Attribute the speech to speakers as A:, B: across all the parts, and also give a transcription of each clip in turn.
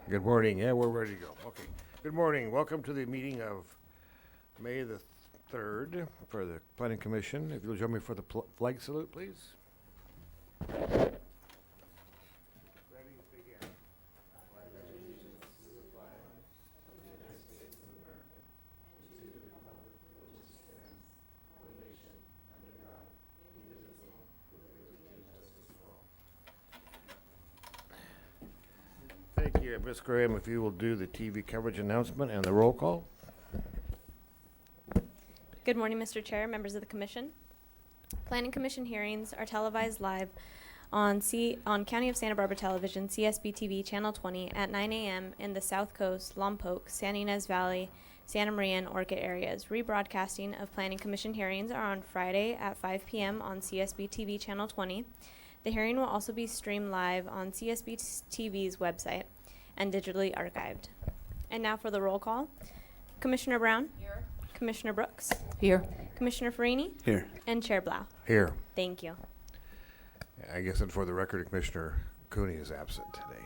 A: Good morning. Yeah, we're ready to go. Okay. Good morning. Welcome to the meeting of May the 3rd for the Planning Commission. If you'll join me for the flag salute, please. Thank you, Ms. Graham. If you will do the TV coverage announcement and the roll call.
B: Good morning, Mr. Chair, members of the Commission. Planning Commission hearings are televised live on County of Santa Barbara Television, CSB TV Channel 20 at 9 a.m. in the South Coast, Lompoc, San Ynez Valley, Santa Maria, and Orchid areas. Rebroadcasting of Planning Commission hearings are on Friday at 5 p.m. on CSB TV Channel 20. The hearing will also be streamed live on CSB TV's website and digitally archived. And now for the roll call. Commissioner Brown? Here. Commissioner Brooks?
C: Here.
B: Commissioner Farini?
D: Here.
B: And Chair Blau.
A: Here.
B: Thank you.
A: I guess and for the record, Commissioner Cooney is absent today.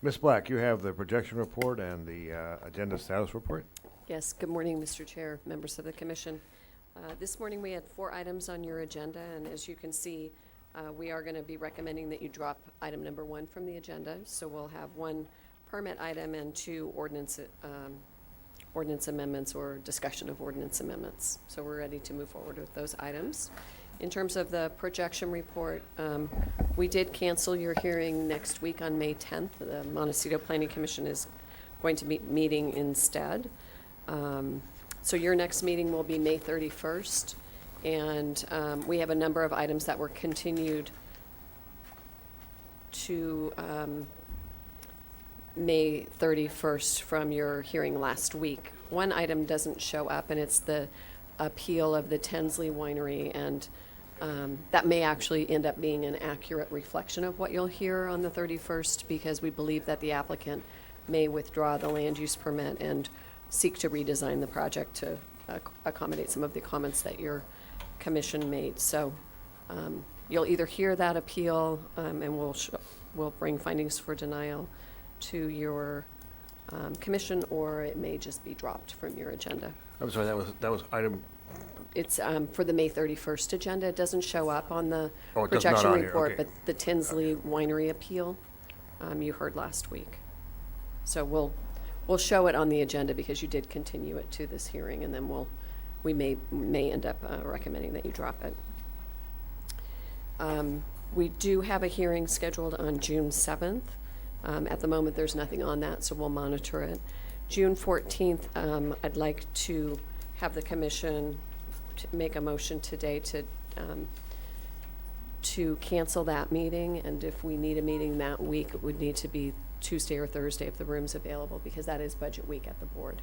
A: Ms. Black, you have the projection report and the agenda status report.
C: Yes, good morning, Mr. Chair, members of the Commission. This morning we had 4 items on your agenda, and as you can see, we are going to be recommending that you drop item number 1 from the agenda. So we'll have 1 permit item and 2 ordinance amendments or discussion of ordinance amendments. So we're ready to move forward with those items. In terms of the projection report, we did cancel your hearing next week on May 10th. The Montecito Planning Commission is going to be meeting instead. So your next meeting will be May 31st. And we have a number of items that were continued to May 31st from your hearing last week. One item doesn't show up, and it's the appeal of the Tinsley Winery, and that may actually end up being an accurate reflection of what you'll hear on the 31st, because we believe that the applicant may withdraw the land use permit and seek to redesign the project to accommodate some of the comments that your commission made. So you'll either hear that appeal, and we'll bring findings for denial to your commission, or it may just be dropped from your agenda.
A: I'm sorry, that was item.
C: It's for the May 31st agenda. It doesn't show up on the
A: Oh, it does not
C: projection
A: on here,
C: report,
A: okay.
C: but the Tinsley Winery appeal you heard last week. So we'll show it on the agenda because you did continue it to this hearing, and then we may end up recommending that you drop it. We do have a hearing scheduled on June 7th. At the moment, there's nothing on that, so we'll monitor it. June 14th, I'd like to have the commission to make a motion today to cancel that meeting, and if we need a meeting that week, it would need to be Tuesday or Thursday if the room's available, because that is budget week at the board.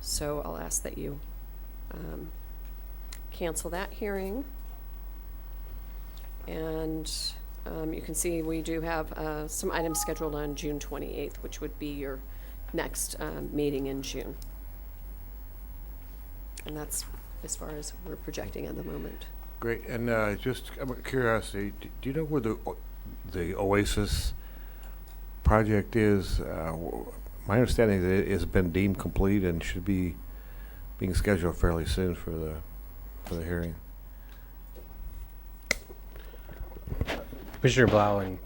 C: So I'll ask that you cancel that hearing. And you can see we do have some items scheduled on June 28th, which would be your next meeting in June. And that's as far as we're projecting at the moment.
A: Great. And just out of curiosity, do you know where the Oasis project is? My understanding is that it has been deemed complete and should be being scheduled fairly soon for the hearing.
D: Commissioner Blau and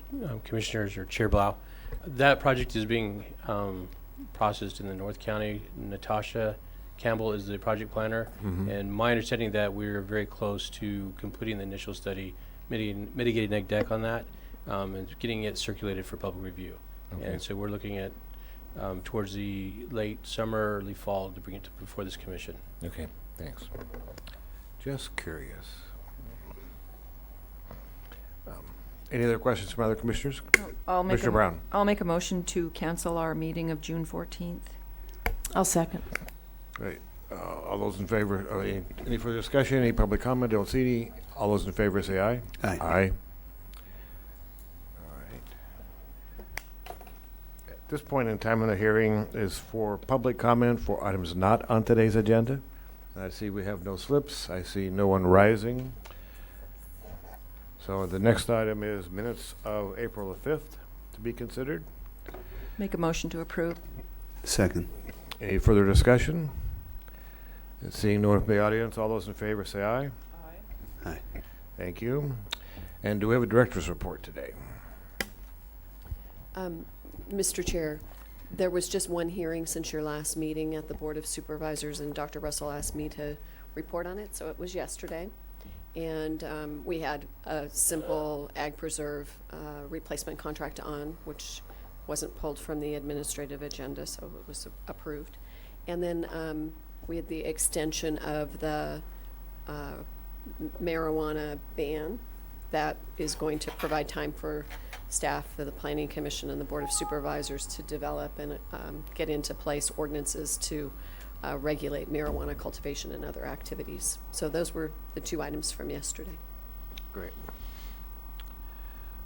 D: Commissioners, or Chair Blau, that project is being processed in the North County. Natasha Campbell is the project planner, and my understanding that we're very close to completing the initial study, mitigating neg deck on that, and getting it circulated for public review.
A: Okay.
D: And so we're looking at towards the late summer, early fall to bring it before this commission.
A: Okay, thanks. Just curious. Any other questions from other commissioners? Commissioner Brown.
E: I'll make a motion to cancel our meeting of June 14th.
C: I'll second.
A: Great. All those in favor, any further discussion, any public comment? Don't see any. All those in favor say aye.
D: Aye.
A: Aye. All right. At this point in time in the hearing is for public comment for items not on today's agenda. I see we have no slips. I see no one rising. So the next item is minutes of April the 5th to be considered.
E: Make a motion to approve.
F: Second.
A: Any further discussion? And seeing no one from the audience, all those in favor say aye.
F: Aye.
A: Thank you. And do we have a director's report today?
C: Mr. Chair, there was just one hearing since your last meeting at the Board of Supervisors, and Dr. Russell asked me to report on it, so it was yesterday. And we had a simple ag preserve replacement contract on, which wasn't pulled from the administrative agenda, so it was approved. And then we had the extension of the marijuana ban that is going to provide time for staff of the Planning Commission and the Board of Supervisors to develop and get into place ordinances to regulate marijuana cultivation and other activities. So those were the two items from yesterday.
A: Great.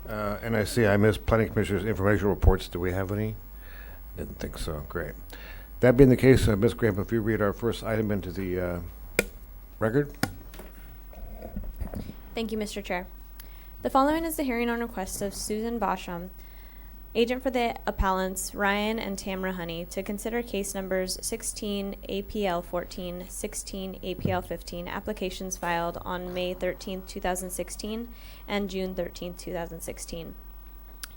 A: And I see I missed Planning Commissioner's informational reports. Do we have any? Didn't think so. Great. That being the case, Ms. Graham, if you read our first item into the record.
B: Thank you, Mr. Chair. The following is the hearing on request of Susan Basham, agent for the appellants Ryan and Tamara Honey, to consider case numbers 16 APL 14, 16 APL 15, applications filed on May 13, 2016 and June 13, 2016,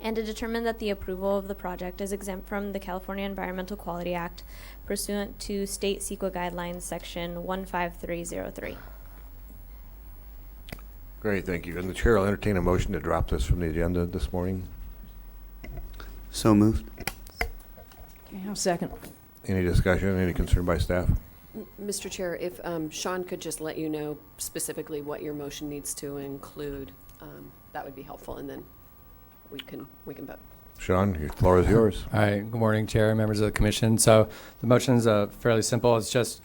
B: and to determine that the approval of the project is exempt from the California Environmental Quality Act pursuant to State CEQA Guidelines Section 15303.
A: Great, thank you. And the chair will entertain a motion to drop this from the agenda this morning.
F: So moved.
G: Okay, I'll second.
A: Any discussion, any concern by staff?
C: Mr. Chair, if Sean could just let you know specifically what your motion needs to include, that would be helpful, and then we can vote.
A: Sean, your floor is yours.
H: All right, good morning, Chair, members of the Commission. So the motion is fairly simple. It's just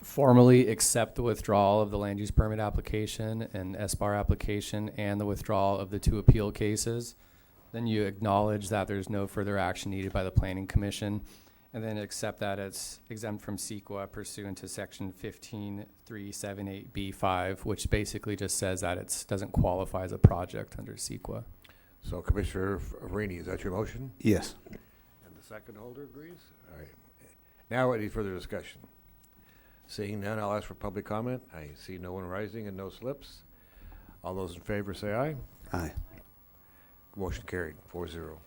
H: formally accept the withdrawal of the land use permit application and SBAR application and the withdrawal of the two appeal cases. Then you acknowledge that there's no further action needed by the Planning Commission, and then accept that it's exempt from CEQA pursuant to Section 15378B5, which basically just says that it doesn't qualify as a project under CEQA.
A: So Commissioner Rainey, is that your motion?
F: Yes.
A: And the second holder agrees? All right. Now any further discussion? Seeing none, I'll ask for public comment. I see no one rising and no slips. All those in favor say aye.
F: Aye.
A: Motion carried, 4-0.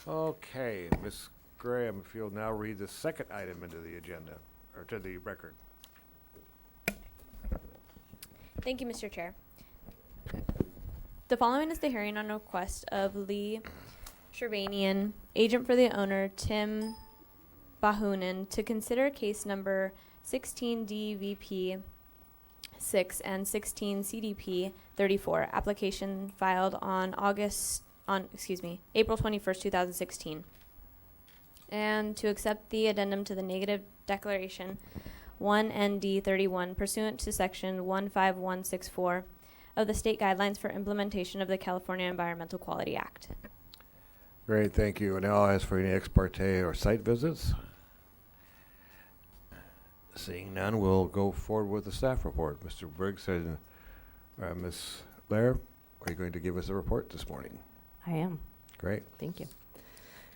A: Okay, Ms. Graham, if you'll now read the second item into the agenda, or to the record.
B: Thank you, Mr. Chair. The following is the hearing on request of Lee Shervanian, agent for the owner Tim Bahunin, to consider case number 16 DVP 6 and 16 CDP 34, application filed on April 21st, 2016, and to accept the addendum to the negative declaration 1ND31 pursuant to section 15164 of the state guidelines for implementation of the California Environmental Quality Act.
A: Great, thank you. And now I'll ask for any ex parte or site visits. Seeing none, we'll go forward with the staff report. Mr. Briggs and Ms. Lair, are you going to give us a report this morning?
G: I am.
A: Great.
G: Thank you.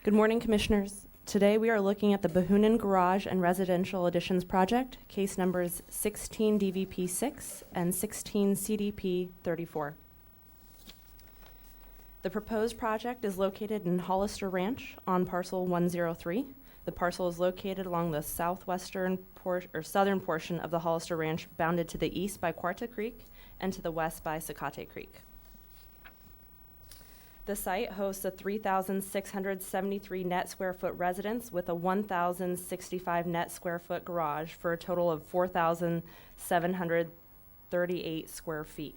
G: Good morning, Commissioners. Today we are looking at the Bahunin Garage and Residential Additions Project, case numbers 16 DVP 6 and 16 CDP 34. The proposed project is located in Hollister Ranch on parcel 103. The parcel is located along the southern portion of the Hollister Ranch, bounded to the east by Cuarta Creek and to the west by Zacate Creek. The site hosts a 3,673 net square foot residence with a 1,065 net square foot garage for a total of 4,738 square feet.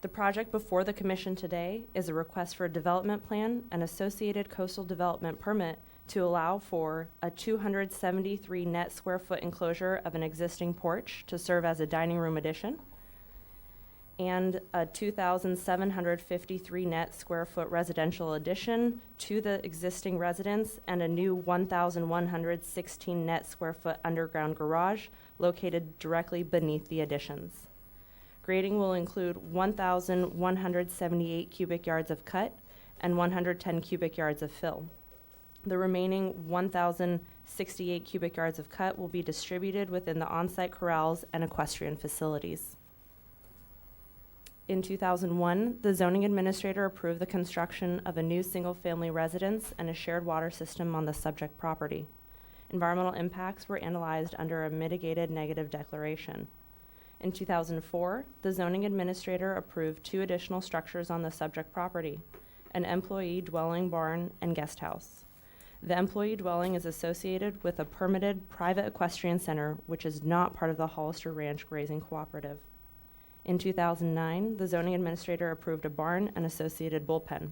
G: The project before the Commission today is a request for a development plan and associated coastal development permit to allow for a 273 net square foot enclosure of an existing porch to serve as a dining room addition, and a 2,753 net square foot residential addition to the existing residence, and a new 1,116 net square foot underground garage located directly beneath the additions. Grading will include 1,178 cubic yards of cut and 110 cubic yards of fill. The remaining 1,068 cubic yards of cut will be distributed within the on-site corrals and equestrian facilities. In 2001, the zoning administrator approved the construction of a new single-family residence and a shared water system on the subject property. Environmental impacts were analyzed under a mitigated negative declaration. In 2004, the zoning administrator approved 2 additional structures on the subject property, an employee dwelling, barn, and guest house. The employee dwelling is associated with a permitted private equestrian center, which is not part of the Hollister Ranch Grazing Cooperative. In 2009, the zoning administrator approved a barn and associated bullpen.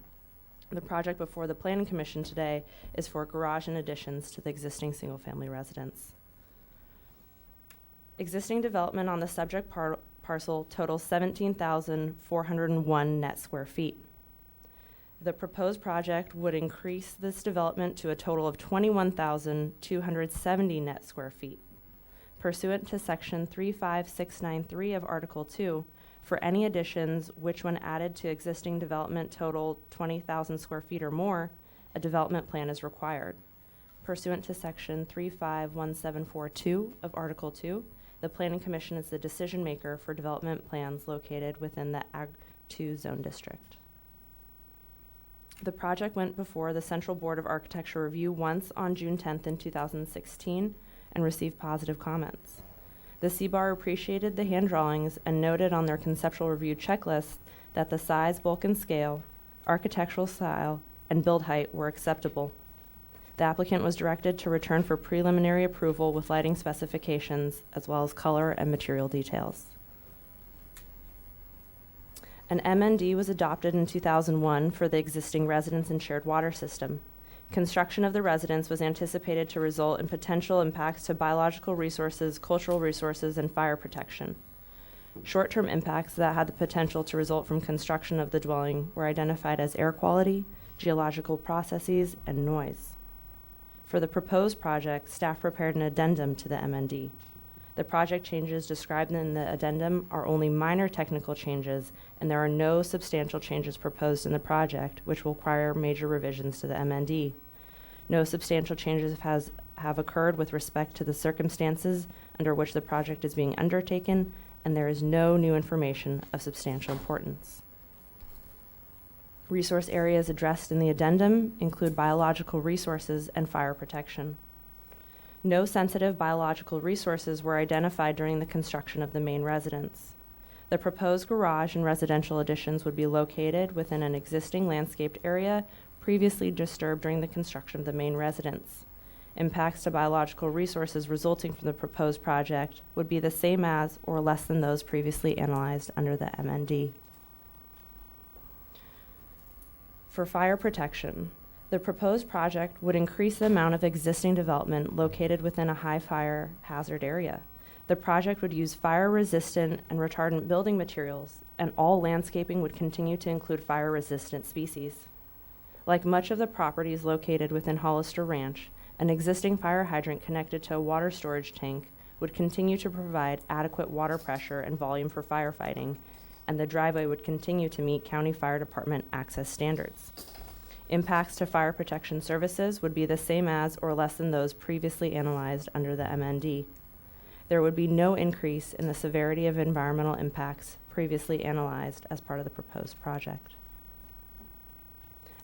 G: The project before the Planning Commission today is for garage and additions to the existing single-family residence. Existing development on the subject parcel totals 17,401 net square feet. The proposed project would increase this development to a total of 21,270 net square feet. Pursuant to Section 35693 of Article 2, for any additions which, when added to existing development, total 20,000 square feet or more, a development plan is required. Pursuant to Section 351742 of Article 2, the Planning Commission is the decision maker for development plans located within the Ag 2 zone district. The project went before the Central Board of Architecture Review once on June 10th in 2016 and received positive comments. The CBAR appreciated the hand drawings and noted on their conceptual review checklist that the size, bulk, and scale, architectural style, and build height were acceptable. The applicant was directed to return for preliminary approval with lighting specifications as well as color and material details. An MND was adopted in 2001 for the existing residence and shared water system. Construction of the residence was anticipated to result in potential impacts to biological resources, cultural resources, and fire protection. Short-term impacts that had the potential to result from construction of the dwelling were identified as air quality, geological processes, and noise. For the proposed project, staff prepared an addendum to the MND. The project changes described in the addendum are only minor technical changes, and there are no substantial changes proposed in the project, which will require major revisions to the MND. No substantial changes have occurred with respect to the circumstances under which the project is being undertaken, and there is no new information of substantial importance. Resource areas addressed in the addendum include biological resources and fire protection. No sensitive biological resources were identified during the construction of the main residence. The proposed garage and residential additions would be located within an existing landscaped area previously disturbed during the construction of the main residence. Impacts to biological resources resulting from the proposed project would be the same as or less than those previously analyzed under the MND. For fire protection, the proposed project would increase the amount of existing development located within a high fire hazard area. The project would use fire-resistant and retardant building materials, and all landscaping would continue to include fire-resistant species. Like much of the properties located within Hollister Ranch, an existing fire hydrant connected to a water storage tank would continue to provide adequate water pressure and volume for firefighting, and the driveway would continue to meet County Fire Department access standards. Impacts to fire protection services would be the same as or less than those previously analyzed under the MND. There would be no increase in the severity of environmental impacts previously analyzed as part of the proposed project.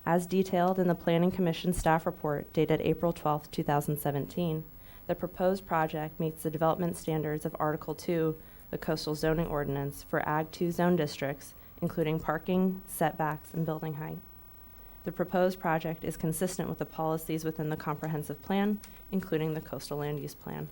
G: As detailed in the Planning Commission staff report dated April 12, 2017, the proposed project meets the development standards of Article 2, the Coastal Zoning Ordinance, for Ag 2 zone districts, including parking, setbacks, and building height. The proposed project is consistent with the policies within the comprehensive plan, including the coastal land use plan.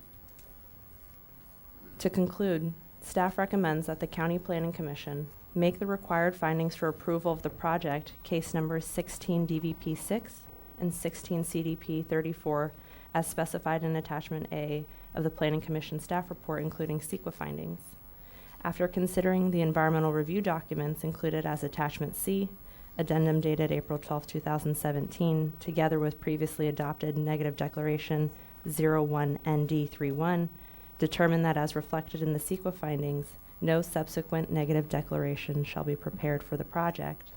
G: To conclude, staff recommends that the County Planning Commission make the required findings for approval of the project, case numbers 16 DVP 6 and 16 CDP 34, as specified in Attachment A of the Planning Commission staff report, including CEQA findings. After considering the environmental review documents included as Attachment C, addendum dated April 12, 2017, together with previously adopted negative declaration 01ND31, determine that as reflected in the CEQA findings, no subsequent negative declaration shall be prepared for the project.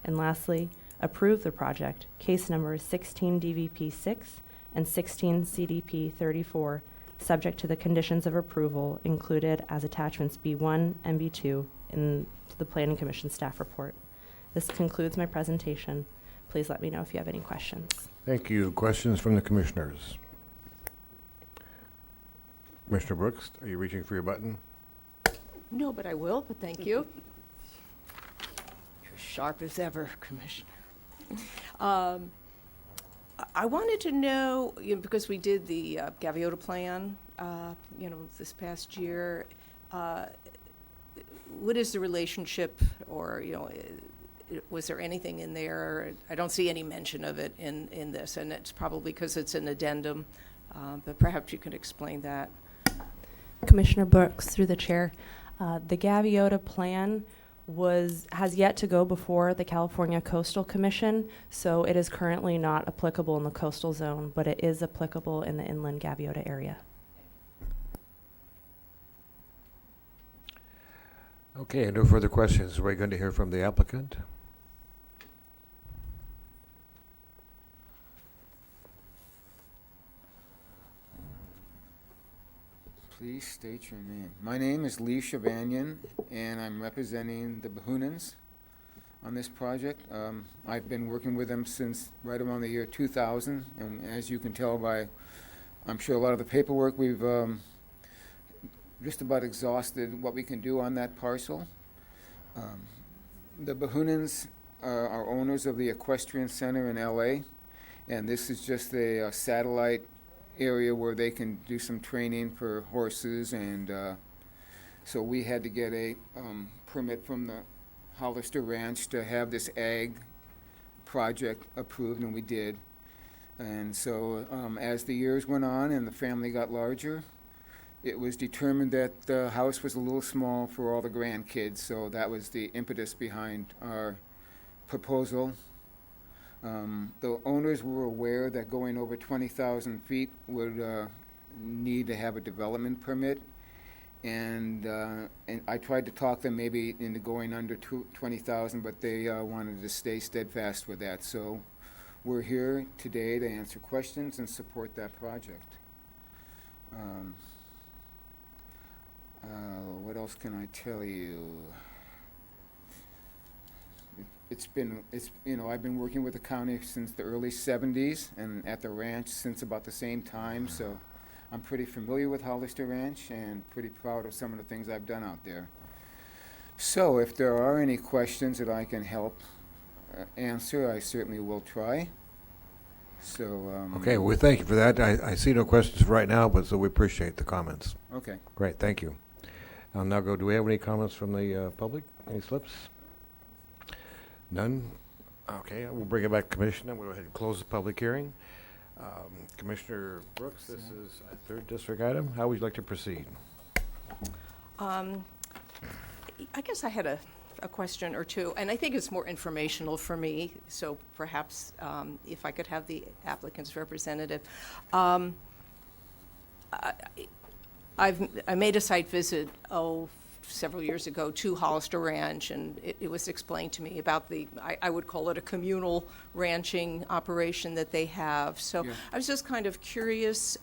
G: And lastly, approve the project, case numbers 16 DVP 6 and 16 CDP 34, subject to the conditions of approval included as attachments B1 and B2 in the Planning Commission staff report. This concludes my presentation. Please let me know if you have any questions.
A: Thank you. Questions from the commissioners? Commissioner Brooks, are you reaching for your button?
I: No, but I will, but thank you. You're sharp as ever, Commissioner. I wanted to know, because we did the Gaviota plan, this past year, what is the relationship, or, was there anything in there? I don't see any mention of it in this, and it's probably because it's an addendum, but perhaps you could explain that.
G: Commissioner Brooks, through the chair, the Gaviota plan has yet to go before the California Coastal Commission, so it is currently not applicable in the coastal zone, but it is applicable in the inland Gaviota area.
A: Okay, no further questions. We're going to hear from the applicant.
J: Please state your name. My name is Lee Shabanian, and I'm representing the Behunans on this project. I've been working with them since right around the year 2000, and as you can tell by, I'm sure, a lot of the paperwork, we've just about exhausted what we can do on that parcel. The Behunans are owners of the Equestrian Center in LA, and this is just a satellite area where they can do some training for horses, and so we had to get a permit from the Hollister Ranch to have this ag project approved, and we did. And so as the years went on and the family got larger, it was determined that the house was a little small for all the grandkids, so that was the impetus behind our proposal. The owners were aware that going over 20,000 feet would need to have a development permit, and I tried to talk them maybe into going under 20,000, but they wanted to stay steadfast with that. So we're here today to answer questions and support that project. What else can I tell you? I've been working with the county since the early 70s and at the ranch since about the same time, so I'm pretty familiar with Hollister Ranch and pretty proud of some of the things I've done out there. So if there are any questions that I can help answer, I certainly will try. So,
A: Okay, well, thank you for that. I see no questions right now, but so we appreciate the comments.
J: okay.
A: Great, thank you. I'll now go, do we have any comments from the public? Any slips? None? Okay, we'll bring it back to Commission, and we'll go ahead and close the public hearing. Commissioner Brooks, this is a third district item. How would you like to proceed?
I: I guess I had a question or two, and I think it's more informational for me, so perhaps if I could have the applicant's representative. I made a site visit, several years ago to Hollister Ranch, and it was explained to me about I would call it a communal ranching operation that they have. So
J: Yeah.
I: I was just kind of curious,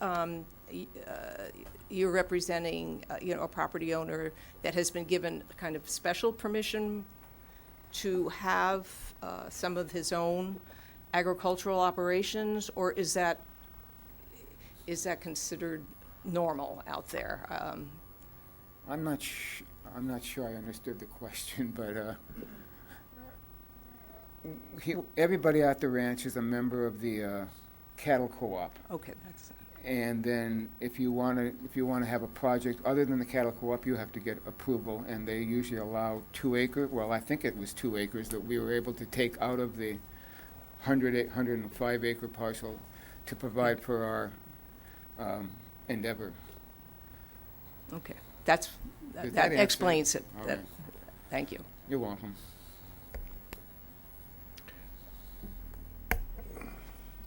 I: you're representing, a property owner that has been given kind of special permission to have some of his own agricultural operations, or is that considered normal out there?
J: I'm not sure I understood the question, but everybody at the ranch is a member of the cattle co-op.
I: Okay, that's.
J: And then if you want to have a project other than the cattle co-op, you have to get approval, and they usually allow 2 acre. Well, I think it was 2 acres that we were able to take out of the 105 acre parcel to provide for our endeavor.
I: Okay,
J: Did
I: that
J: that answer?
I: explains it.
J: All right.
I: Thank you.
J: You're welcome.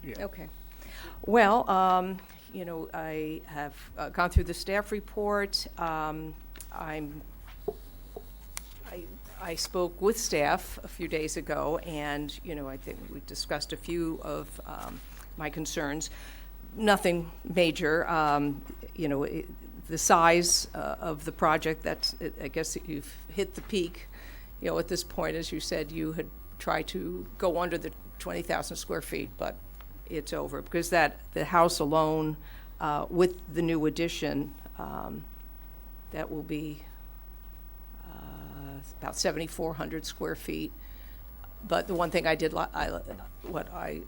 A: Yeah.
I: Okay. Well, I have gone through the staff report. I I spoke with staff a few days ago, and, you know, I think we discussed a few of my concerns. Nothing major. You know, the size of the project, I guess that you've hit the peak. You know, at this point, as you said, you had tried to go under the 20,000 square feet, but it's over, because the house alone, with the new addition, that will be about 7,400 square feet. But the one thing I did, what I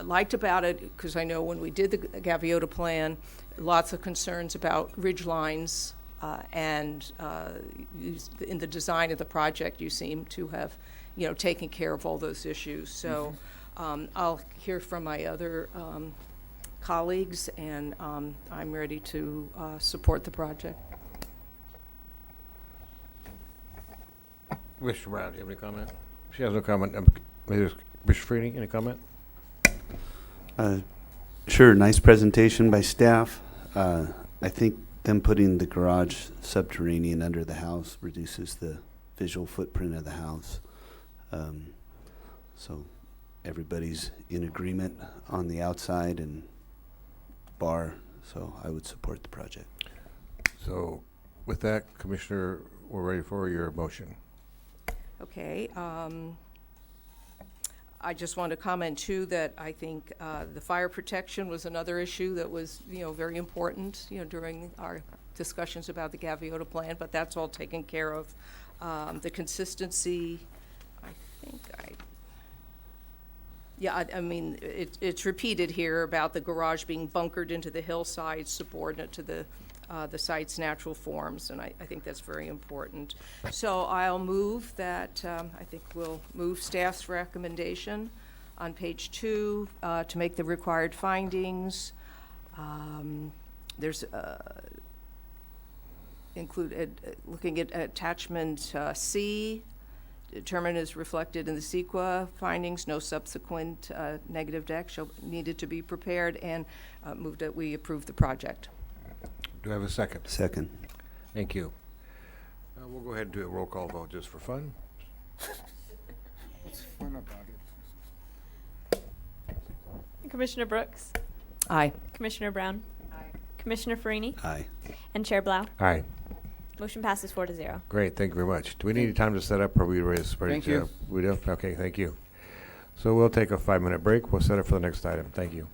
I: liked about it, because I know when we did the Gaviota plan, lots of concerns about ridge lines, and in the design of the project, you seem to have, you know, taken care of all those issues. So I'll hear from my other colleagues, and I'm ready to support the project.
A: Mr. Brown, do you have any comment? She has no comment. Maybe Mr. Freeney, any comment?
F: Sure, nice presentation by staff. I think them putting the garage subterranean under the house reduces the visual footprint of the house. So everybody's in agreement on the outside and bar, so I would support the project.
A: So with that, Commissioner, we're ready for your motion.
I: Okay, I just want to comment too that I think the fire protection was another issue that was, you know, very important, you know, during our discussions about the Gaviota plan, but that's all taken care of. The consistency, I mean, it's repeated here about the garage being bunkered into the hillside, subordinate to the site's natural forms, and I think that's very important. So I'll move that, I think we'll move staff's recommendation on page 2 to make the required findings. There's looking at attachment C, determined as reflected in the CEQA findings, no subsequent negative deck needed to be prepared, and move that we approve the project.
A: Do I have a second?
F: Second.
A: Thank you. We'll go ahead and do a roll call vote just for fun.
J: What's fun about it?
B: Commissioner Brooks,
I: Aye.
B: Commissioner Brown, Commissioner Farini,
F: Aye.
B: and Chair Blau.
A: Aye.
B: Motion passes 4-0.
A: Great, thank you very much. Do we need time to set up, or are we ready to spread?
J: Thank you.
A: We do? Okay, thank you. So we'll take a 5-minute break. We'll set up for the next item. Thank you.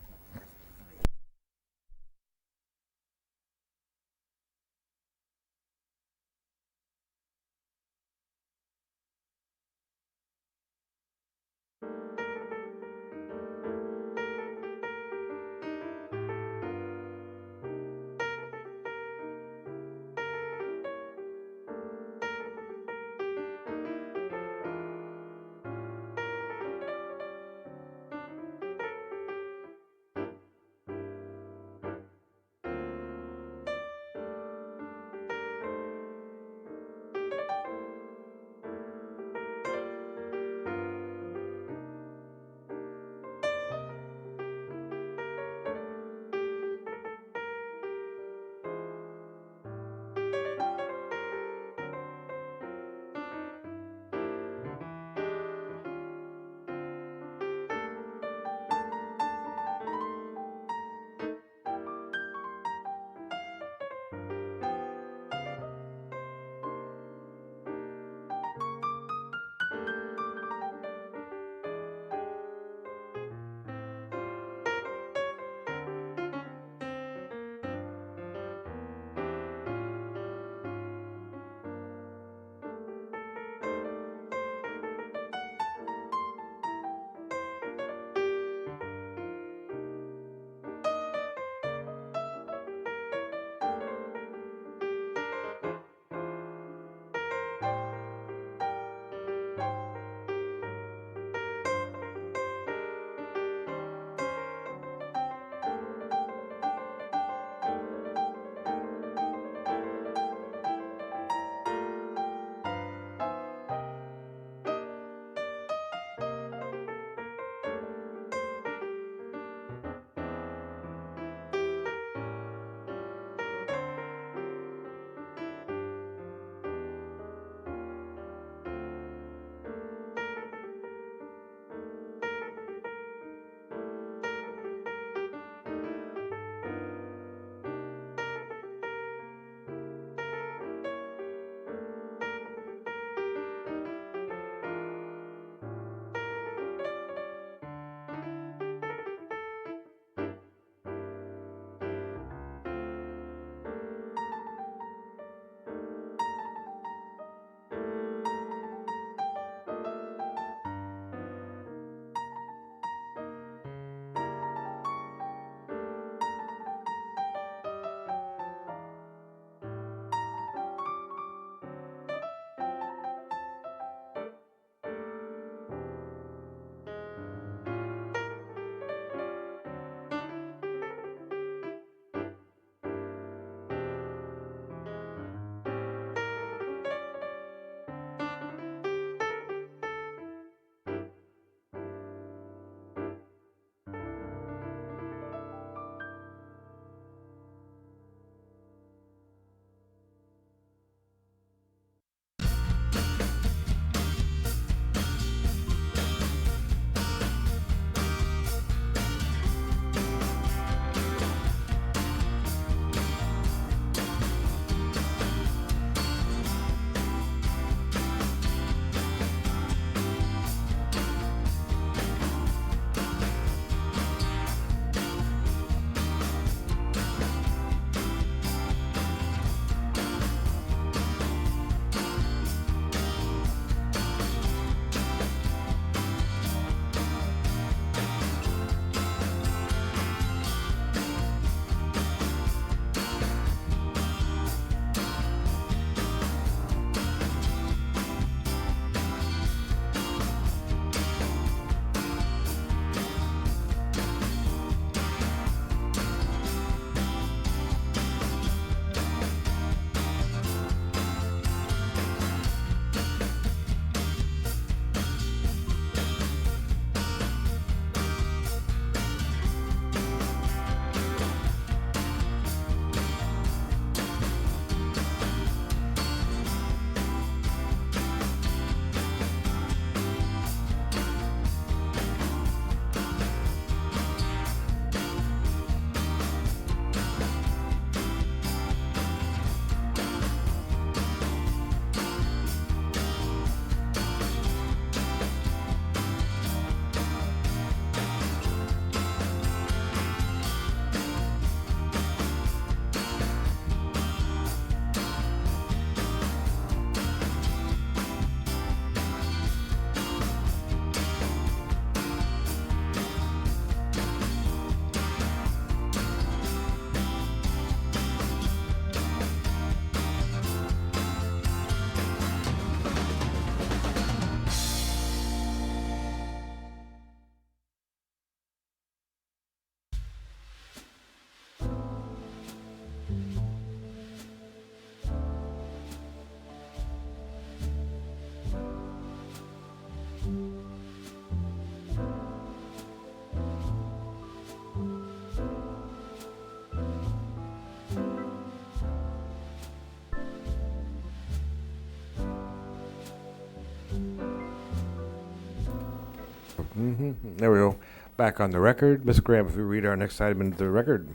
A: There we go. Back on the record. Ms. Graham, if we read our next item into the record.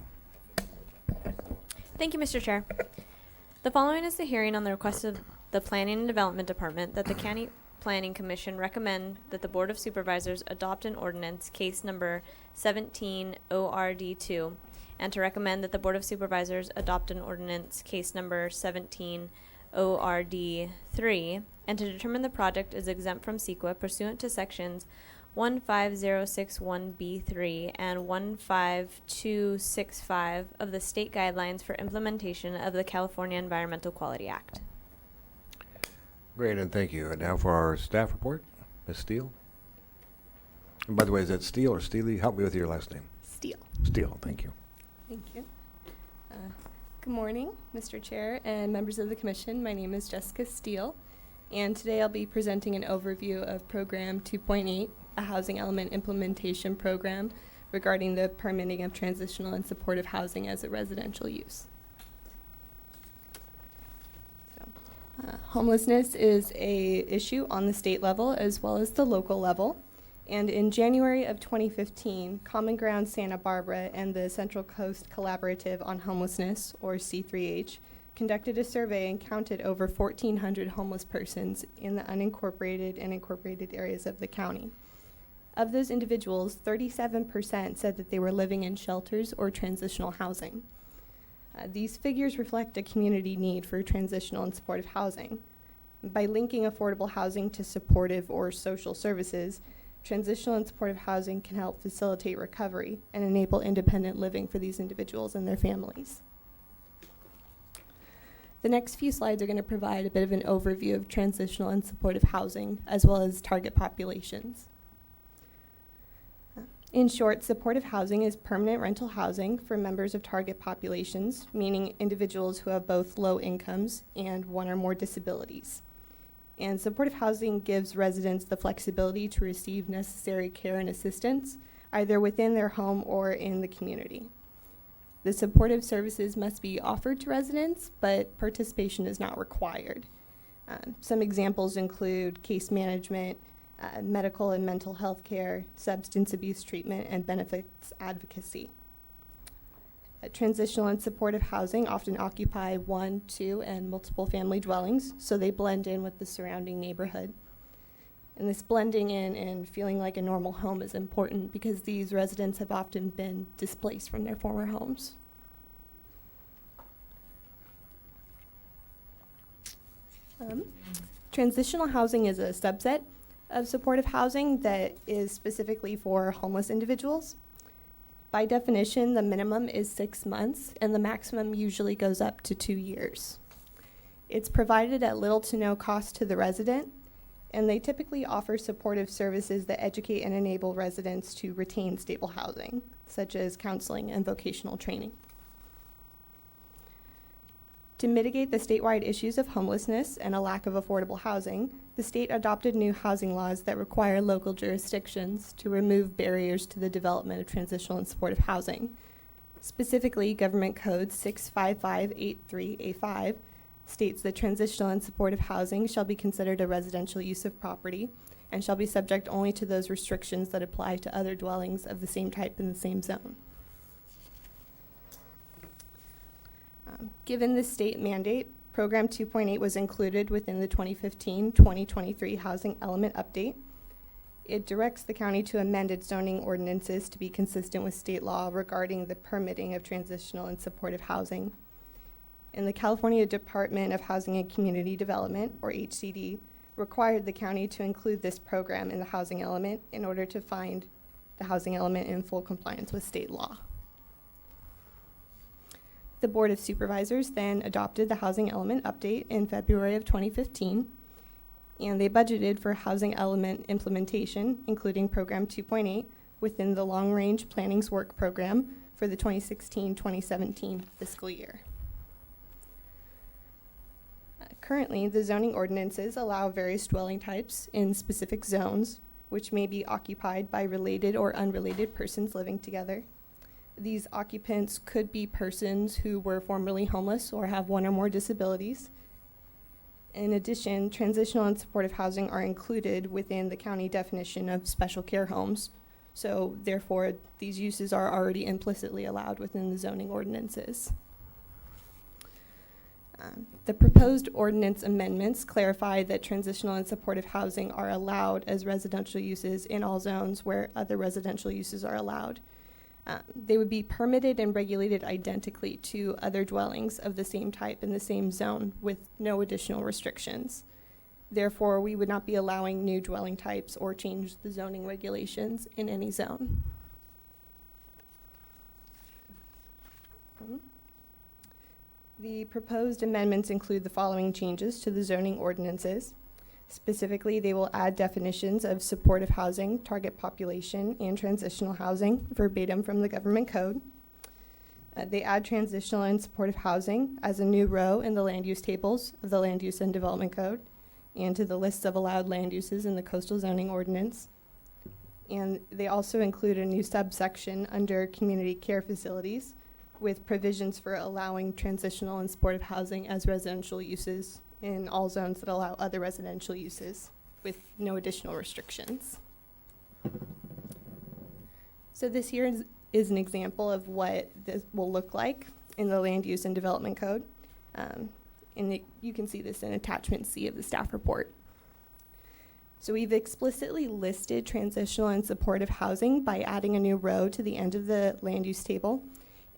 B: Thank you, Mr. Chair. The following is the hearing on the request of the Planning and Development Department that the County Planning Commission recommend that the Board of Supervisors adopt an ordinance, case number 17 ORD2, and to recommend that the Board of Supervisors adopt an ordinance, case number 17 ORD3, and to determine the project is exempt from CEQA pursuant to sections 15061B3 and 15265 of the state guidelines for implementation of the California Environmental Quality Act.
A: Great, and thank you. And now for our staff report, Ms. Steele. And by the way, is that Steele or Steely? Help me with your last name.
K: Steele.
A: Steele, thank you.
K: Thank you. Good morning, Mr. Chair and members of the Commission. My name is Jessica Steele, and today I'll be presenting an overview of Program 2.8, a Housing Element Implementation Program regarding the permitting of transitional and supportive housing as a residential use. Homelessness is an issue on the state level as well as the local level. And in January of 2015, Common Ground Santa Barbara and the Central Coast Collaborative on Homelessness, or C3H, conducted a survey and counted over 1,400 homeless persons in the unincorporated and incorporated areas of the county. Of those individuals, 37% said that they were living in shelters or transitional housing. These figures reflect a community need for transitional and supportive housing. By linking affordable housing to supportive or social services, transitional and supportive housing can help facilitate recovery and enable independent living for these individuals and their families. The next few slides are going to provide a bit of an overview of transitional and supportive housing, as well as target populations. In short, supportive housing is permanent rental housing for members of target populations, meaning individuals who have both low incomes and one or more disabilities. And supportive housing gives residents the flexibility to receive necessary care and assistance, either within their home or in the community. The supportive services must be offered to residents, but participation is not required. Some examples include case management, medical and mental health care, substance abuse treatment, and benefits advocacy. Transitional and supportive housing often occupy 1, 2, and multiple family dwellings, so they blend in with the surrounding neighborhood. And this blending in and feeling like a normal home is important because these residents have often been displaced from their former homes. Transitional housing is a subset of supportive housing that is specifically for homeless individuals. By definition, the minimum is 6 months, and the maximum usually goes up to 2 years. It's provided at little to no cost to the resident, and they typically offer supportive services that educate and enable residents to retain stable housing, such as counseling and vocational training. To mitigate the statewide issues of homelessness and a lack of affordable housing, the state adopted new housing laws that require local jurisdictions to remove barriers to the development of transitional and supportive housing. Specifically, Government Code 65583A5 states that transitional and supportive housing shall be considered a residential use of property and shall be subject only to those restrictions that apply to other dwellings of the same type in the same zone. Given the state mandate, Program 2.8 was included within the 2015-2023 Housing Element Update. It directs the county to amend its zoning ordinances to be consistent with state law regarding the permitting of transitional and supportive housing. And the California Department of Housing and Community Development, or HCD, required the county to include this program in the housing element in order to find the housing element in full compliance with state law. The Board of Supervisors then adopted the Housing Element Update in February of 2015, and they budgeted for housing element implementation, including Program 2.8, within the Long Range Planning's Work Program for the 2016-2017 fiscal year. Currently, the zoning ordinances allow various dwelling types in specific zones, which may be occupied by related or unrelated persons living together. These occupants could be persons who were formerly homeless or have one or more disabilities. In addition, transitional and supportive housing are included within the county definition of special care homes. So therefore, these uses are already implicitly allowed within the zoning ordinances. The proposed ordinance amendments clarify that transitional and supportive housing are allowed as residential uses in all zones where other residential uses are allowed. They would be permitted and regulated identically to other dwellings of the same type in the same zone with no additional restrictions. Therefore, we would not be allowing new dwelling types or change the zoning regulations in any zone. The proposed amendments include the following changes to the zoning ordinances. Specifically, they will add definitions of supportive housing, target population, and transitional housing verbatim from the government code. They add transitional and supportive housing as a new row in the land use tables of the Land Use and Development Code and to the lists of allowed land uses in the coastal zoning ordinance. And they also include a new subsection under community care facilities with provisions for allowing transitional and supportive housing as residential uses in all zones that allow other residential uses with no additional restrictions. So this here is an example of what this will look like in the Land Use and Development Code. You can see this in attachment C of the staff report. So we've explicitly listed transitional and supportive housing by adding a new row to the end of the land use table.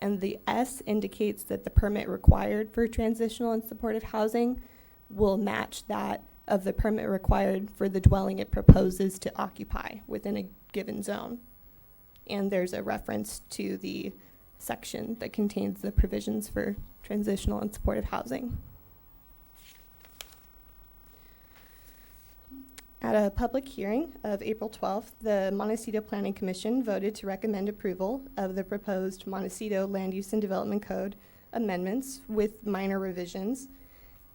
K: And the S indicates that the permit required for transitional and supportive housing will match that of the permit required for the dwelling it proposes to occupy within a given zone. And there's a reference to the section that contains the provisions for transitional and supportive housing. At a public hearing of April 12th, the Montecito Planning Commission voted to recommend approval of the proposed Montecito Land Use and Development Code amendments with minor revisions.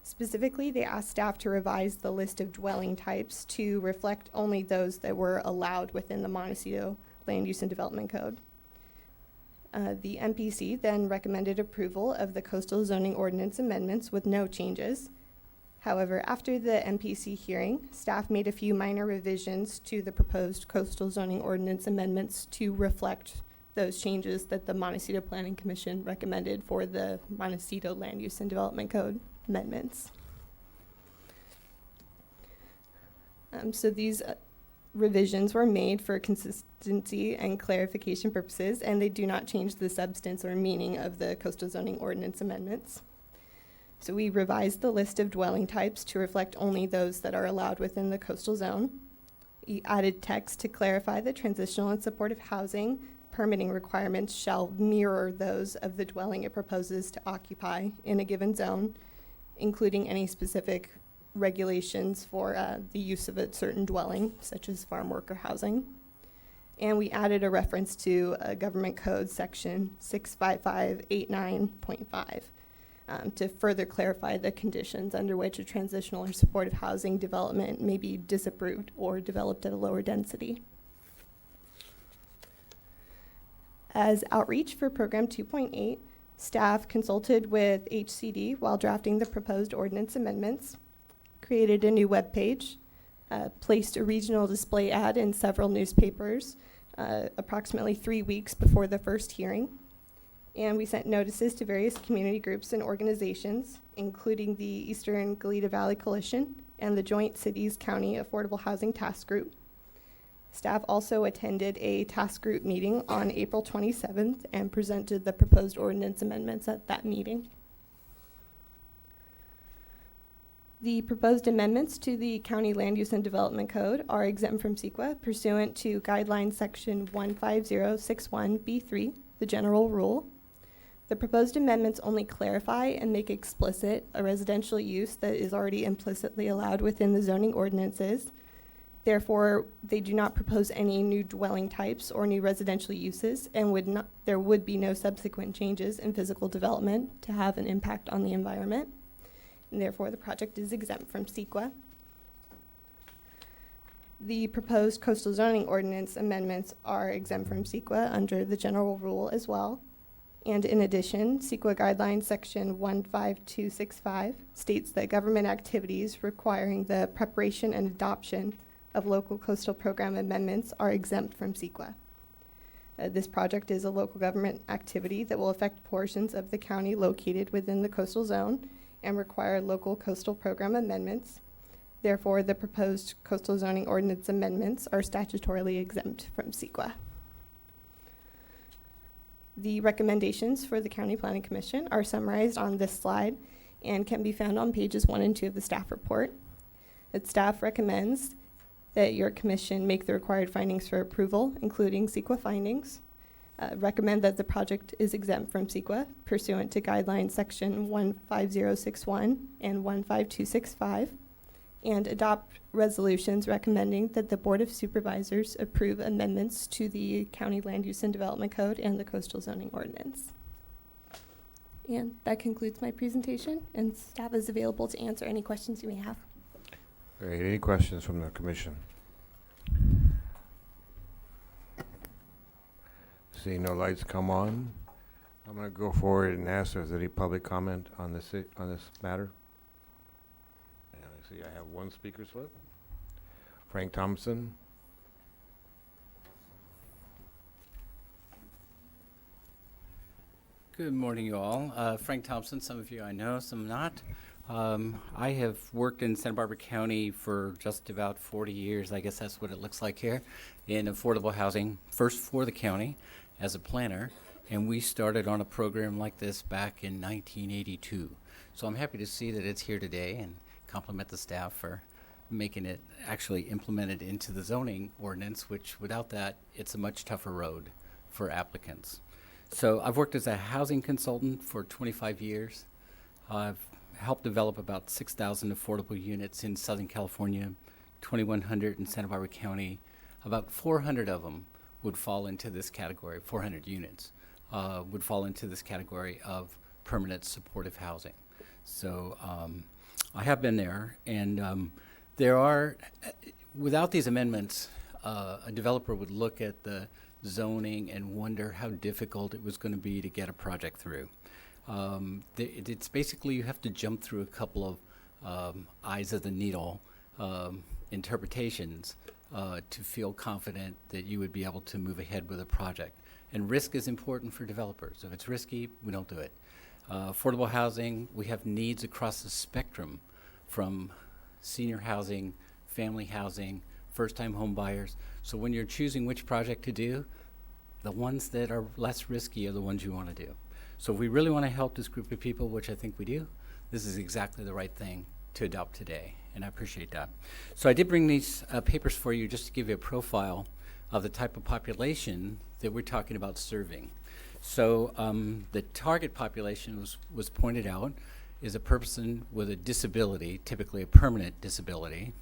K: Specifically, they asked staff to revise the list of dwelling types to reflect only those that were allowed within the Montecito Land Use and Development Code. The MPC then recommended approval of the coastal zoning ordinance amendments with no changes. However, after the MPC hearing, staff made a few minor revisions to the proposed coastal zoning ordinance amendments to reflect those changes that the Montecito Planning Commission recommended for the Montecito Land Use and Development Code amendments. So these revisions were made for consistency and clarification purposes, and they do not change the substance or meaning of the coastal zoning ordinance amendments. So we revised the list of dwelling types to reflect only those that are allowed within the coastal zone. We added text to clarify that transitional and supportive housing permitting requirements shall mirror those of the dwelling it proposes to occupy in a given zone, including any specific regulations for the use of a certain dwelling, such as farm worker housing. And we added a reference to Government Code Section 65589.5. To further clarify the conditions under which a transitional or supportive housing development may be disapproved or developed at a lower density. As outreach for Program 2.8, staff consulted with HCD while drafting the proposed ordinance amendments, created a new webpage, placed a regional display ad in several newspapers approximately 3 weeks before the first hearing. And we sent notices to various community groups and organizations, including the Eastern Goleta Valley Coalition and the Joint Cities County Affordable Housing Task Group. Staff also attended a task group meeting on April 27th and presented the proposed ordinance amendments at that meeting. The proposed amendments to the County Land Use and Development Code are exempt from CEQA pursuant to Guideline Section 15061B3, the general rule. The proposed amendments only clarify and make explicit a residential use that is already implicitly allowed within the zoning ordinances. Therefore, they do not propose any new dwelling types or new residential uses, and there would be no subsequent changes in physical development to have an impact on the environment. And therefore, the project is exempt from CEQA. The proposed coastal zoning ordinance amendments are exempt from CEQA under the general rule as well. And in addition, CEQA Guidelines Section 15265 states that government activities requiring the preparation and adoption of local coastal program amendments are exempt from CEQA. This project is a local government activity that will affect portions of the county located within the coastal zone and require local coastal program amendments. Therefore, the proposed coastal zoning ordinance amendments are statutorily exempt from CEQA. The recommendations for the County Planning Commission are summarized on this slide and can be found on pages 1 and 2 of the staff report. Its staff recommends that your commission make the required findings for approval, including CEQA findings. Recommend that the project is exempt from CEQA pursuant to guidelines section 15061 and 15265, and adopt resolutions recommending that the Board of Supervisors approve amendments to the County Land Use and Development Code and the Coastal Zoning Ordinance. And that concludes my presentation, and staff is available to answer any questions you may have.
A: Great. Any questions from the commission? Seeing no lights come on, I'm going to go forward and ask if there's any public comment on this matter. And I see I have one speaker slip. Frank Thompson.
L: Good morning, you all. Frank Thompson, some of you I know, some not. I have worked in Santa Barbara County for just about 40 years, I guess that's what it looks like here, in affordable housing, first for the county as a planner, and we started on a program like this back in 1982. So I'm happy to see that it's here today and compliment the staff for making it actually implemented into the zoning ordinance, which without that, it's a much tougher road for applicants. So I've worked as a housing consultant for 25 years. I've helped develop about 6,000 affordable units in Southern California, 2,100 in Santa Barbara County. About 400 of them would fall into this category, 400 units would fall into this category of permanent supportive housing. So I have been there, and there are, without these amendments, a developer would look at the zoning and wonder how difficult it was going to be to get a project through. It's basically you have to jump through a couple of eyes of the needle interpretations to feel confident that you would be able to move ahead with a project. And risk is important for developers. If it's risky, we don't do it. Affordable housing, we have needs across the spectrum from senior housing, family housing, first-time home buyers. So when you're choosing which project to do, the ones that are less risky are the ones you want to do. So if we really want to help this group of people, which I think we do, this is exactly the right thing to adopt today, and I appreciate that. So I did bring these papers for you just to give you a profile of the type of population that we're talking about serving. So the target population was pointed out is a person with a disability, typically a permanent disability,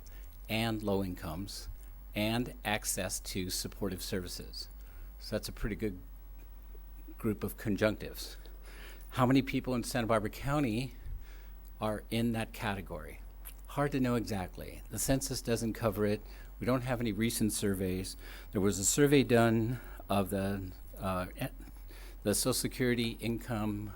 L: and low incomes, and access to supportive services. So that's a pretty good group of conjunctives. How many people in Santa Barbara County are in that category? Hard to know exactly. The census doesn't cover it. We don't have any recent surveys. There was a survey done of the Social Security income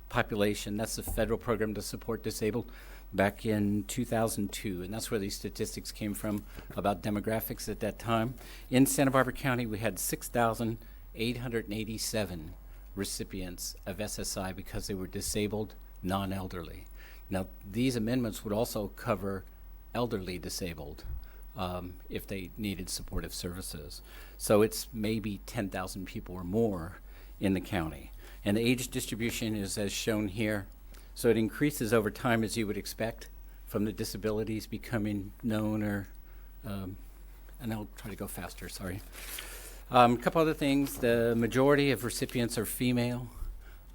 L: population. That's the federal program to support disabled, back in 2002, and that's where these statistics came from about demographics at that time. In Santa Barbara County, we had 6,887 recipients of SSI because they were disabled, non-elderly. Now, these amendments would also cover elderly disabled if they needed supportive services. So it's maybe 10,000 people or more in the county. And the age distribution is as shown here. So it increases over time, as you would expect, from the disabilities becoming known, or, and I'll try to go faster, sorry. A couple other things. The majority of recipients are female.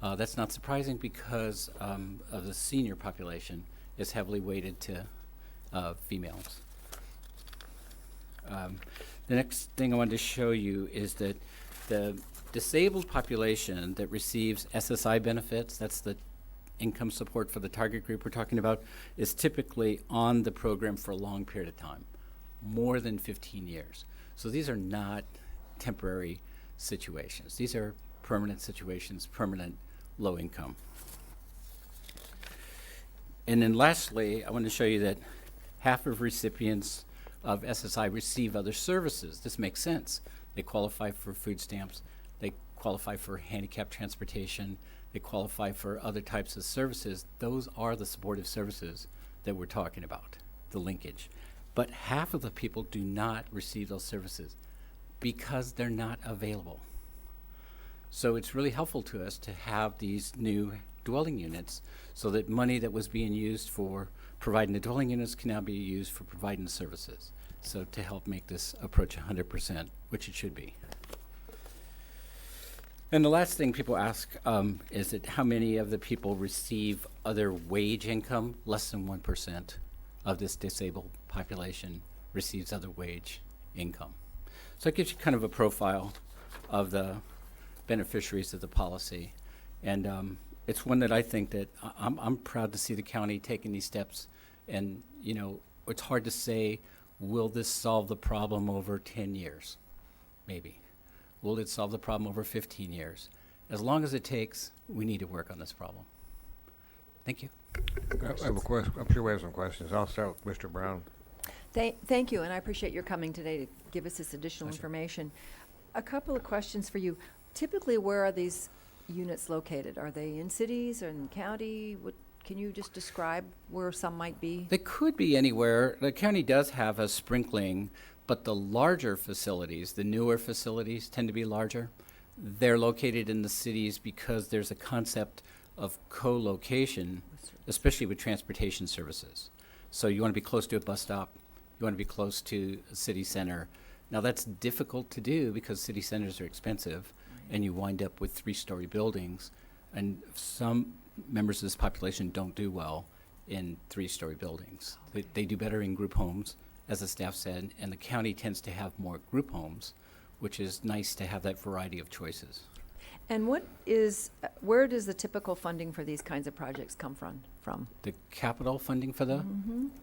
L: That's not surprising because of the senior population is heavily weighted to females. The next thing I wanted to show you is that the disabled population that receives SSI benefits, that's the income support for the target group we're talking about, is typically on the program for a long period of time, more than 15 years. So these are not temporary situations. These are permanent situations, permanent low income. And then lastly, I want to show you that half of recipients of SSI receive other services. This makes sense. They qualify for food stamps, they qualify for handicap transportation, they qualify for other types of services. Those are the supportive services that we're talking about, the linkage. But half of the people do not receive those services because they're not available. So it's really helpful to us to have these new dwelling units so that money that was being used for providing the dwelling units can now be used for providing the services. So to help make this approach 100%, which it should be. And the last thing people ask is that how many of the people receive other wage income? Less than 1% of this disabled population receives other wage income. So it gives you kind of a profile of the beneficiaries of the policy. And it's one that I think that I'm proud to see the county taking these steps. And, you know, it's hard to say, will this solve the problem over 10 years? Maybe. Will it solve the problem over 15 years? As long as it takes, we need to work on this problem. Thank you.
A: I have a question. I'm sure we have some questions. I'll start with Mr. Brown.
E: Thank you, and I appreciate your coming today to give us this additional
L: Pleasure.
E: information. A couple of questions for you. Typically, where are these units located? Are they in cities or in county? Can you just describe where some might be?
L: They could be anywhere. The county does have a sprinkling, but the larger facilities, the newer facilities tend to be larger. They're located in the cities because there's a concept of co-location, especially with transportation services. So you want to be close to a bus stop. You want to be close to a city center. Now that's difficult to do because city centers are expensive and you wind up with 3-story buildings. And some members of this population don't do well in 3-story buildings. They do better in group homes, as the staff said, and the county tends to have more group homes, which is nice to have that variety of choices.
E: And where does the typical funding for these kinds of projects come from?
L: The capital funding for the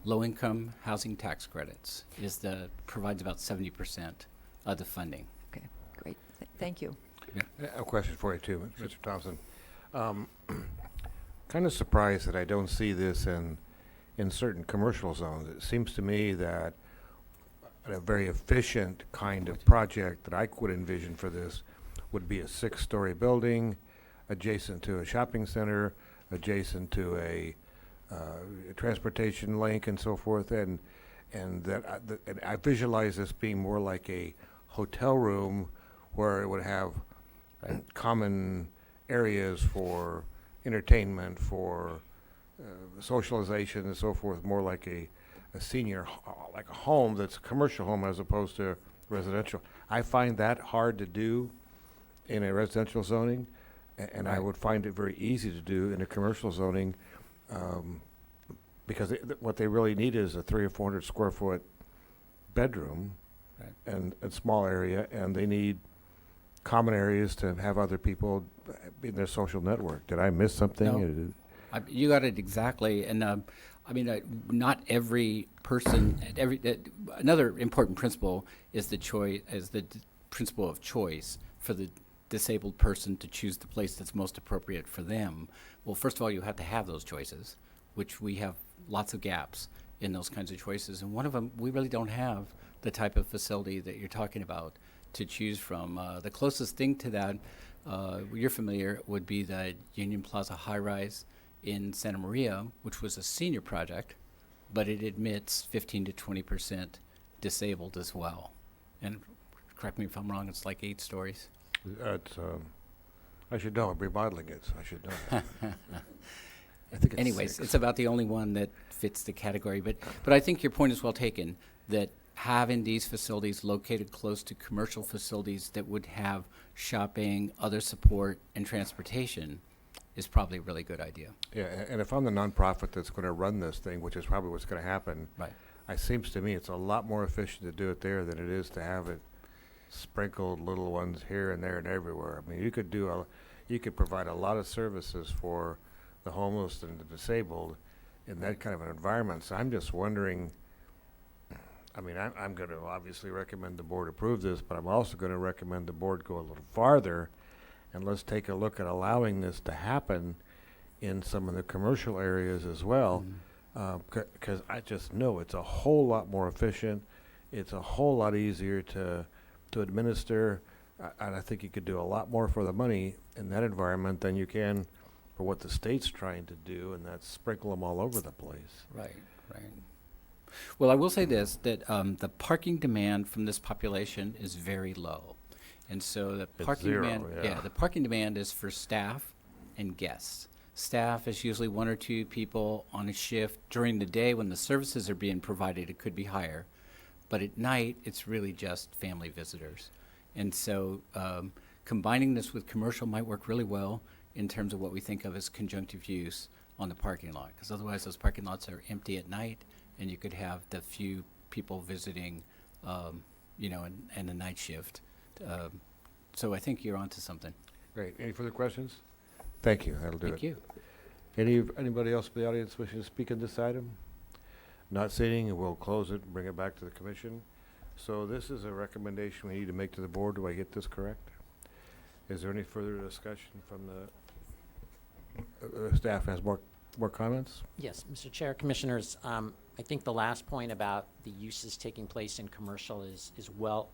L: low-income housing tax credits provides about 70% of the funding.
E: Okay, great. Thank you.
A: A question for you too, Mr. Thompson. Kind of surprised that I don't see this in certain commercial zones. It seems to me that a very efficient kind of project that I could envision for this would be a 6-story building adjacent to a shopping center, adjacent to a transportation link and so forth, and that and I visualize this being more like a hotel room where it would have common areas for entertainment, for socialization and so forth, more like a senior, like a home that's a commercial home as opposed to residential. I find that hard to do in a residential zoning, and I would find it very easy to do in a commercial zoning, because what they really need is a 300 or 400 square foot bedroom and a small area, and they need common areas to have other people in their social network. Did I miss something?
L: No. You got it exactly, and not every person. Another important principle is the principle of choice for the disabled person to choose the place that's most appropriate for them. Well, first of all, you have to have those choices, which we have lots of gaps in those kinds of choices, and one of them, we really don't have the type of facility that you're talking about to choose from. The closest thing to that, you're familiar, would be the Union Plaza high-rise in Santa Maria, which was a senior project, but it admits 15 to 20% disabled as well. And correct me if I'm wrong, it's like 8 stories.
A: I should know. I'm remodeling it, so I should know that.
L: I think anyways, it's about the only one that fits the category. But I think your point is well taken, that having these facilities located close to commercial facilities that would have shopping, other support, and transportation is probably a really good idea.
A: Yeah, and if I'm the nonprofit that's going to run this thing, which is probably what's going to happen,
L: Right.
A: it seems to me it's a lot more efficient to do it there than it is to have it sprinkled little ones here and there and everywhere. I mean, you could provide a lot of services for the homeless and the disabled in that kind of an environment. So I'm just wondering, I mean, I'm going to obviously recommend the board approve this, but I'm also going to recommend the board go a little farther and let's take a look at allowing this to happen in some of the commercial areas as well. Because I just know it's a whole lot more efficient. It's a whole lot easier to administer. And I think you could do a lot more for the money in that environment than you can for what the state's trying to do, and that's sprinkle them all over the place.
L: Right, right. Well, I will say this, that the parking demand from this population is very low. And so the
A: It's
L: parking
A: zero,
L: demand,
A: yeah.
L: the parking demand is for staff and guests. Staff is usually 1 or 2 people on a shift. During the day when the services are being provided, it could be higher. But at night, it's really just family visitors. And so combining this with commercial might work really well in terms of what we think of as conjunctive use on the parking lot. Because otherwise those parking lots are empty at night, and you could have the few people visiting, and a night shift. So I think you're onto something.
A: Great. Any further questions? Thank you. That'll do it.
L: Thank you.
A: Anybody else in the audience wishing to speak on this item? Not seeing, we'll close it and bring it back to the commission. So this is a recommendation we need to make to the board. Do I get this correct? Is there any further discussion from the staff has more comments?
M: Yes, Mr. Chair, Commissioners, I think the last point about the uses taking place in commercial is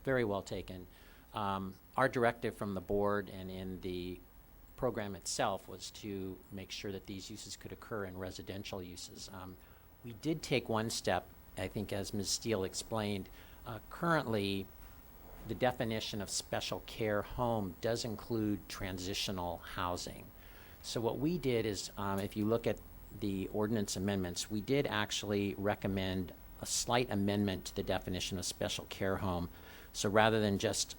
M: very well taken. Our directive from the board and in the program itself was to make sure that these uses could occur in residential uses. We did take one step, I think, as Ms. Steele explained. Currently, the definition of special care home does include transitional housing. So what we did is, if you look at the ordinance amendments, we did actually recommend a slight amendment to the definition of special care home. So rather than just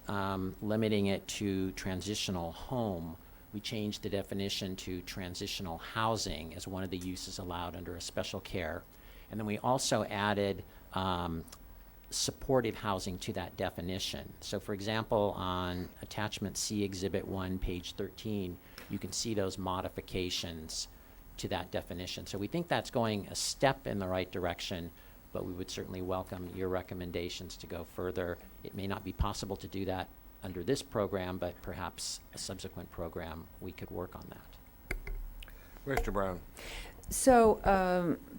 M: limiting it to transitional home, we changed the definition to transitional housing as one of the uses allowed under a special care. And then we also added supportive housing to that definition. So for example, on attachment C, exhibit 1, page 13, you can see those modifications to that definition. So we think that's going a step in the right direction, but we would certainly welcome your recommendations to go further. It may not be possible to do that under this program, but perhaps a subsequent program, we could work on that.
A: Mr. Brown.
E: So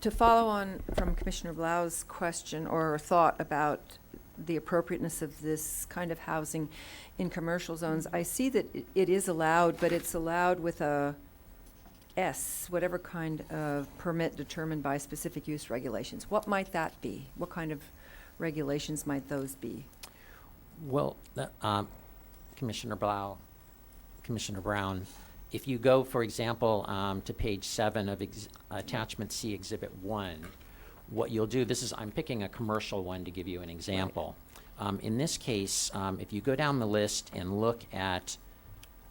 E: to follow on from Commissioner Blau's question or thought about the appropriateness of this kind of housing in commercial zones, I see that it is allowed, but it's allowed with a S, whatever kind of permit determined by specific use regulations. What might that be? What kind of regulations might those be?
M: Well, Commissioner Blau, Commissioner Brown, if you go, for example, to page 7 of attachment C, exhibit 1, what you'll do, I'm picking a commercial one to give you an example. In this case, if you go down the list and look at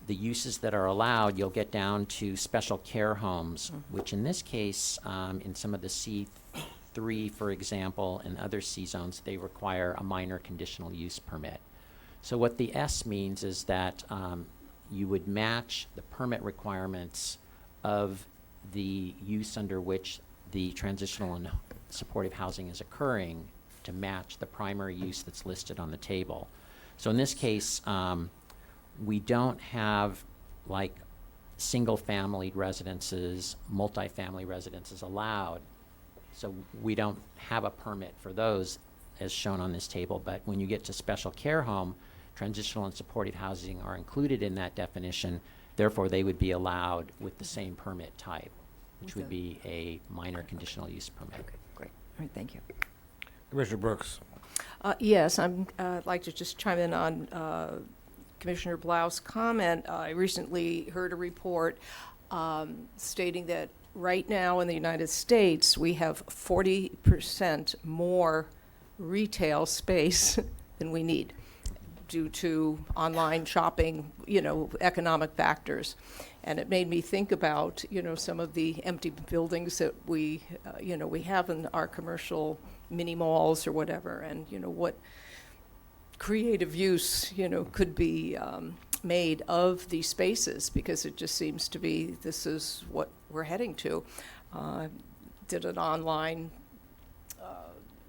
M: the uses that are allowed, you'll get down to special care homes, which in this case, in some of the C3, for example, and other C zones, they require a minor conditional use permit. So what the S means is that you would match the permit requirements of the use under which the transitional and supportive housing is occurring to match the primary use that's listed on the table. So in this case, we don't have like single-family residences, multifamily residences allowed. So we don't have a permit for those as shown on this table. But when you get to special care home, transitional and supportive housing are included in that definition. Therefore, they would be allowed with the same permit type, which would be a minor conditional use permit.
E: Okay, great. All right, thank you.
A: Commissioner Brooks.
I: Yes, I'd like to just chime in on Commissioner Blau's comment. I recently heard a report stating that right now in the United States, we have 40% more retail space than we need due to online shopping, economic factors. And it made me think about, some of the empty buildings that we have in our commercial mini malls or whatever, and, what creative use, could be made of these spaces, because it just seems to be this is what we're heading to. Did an online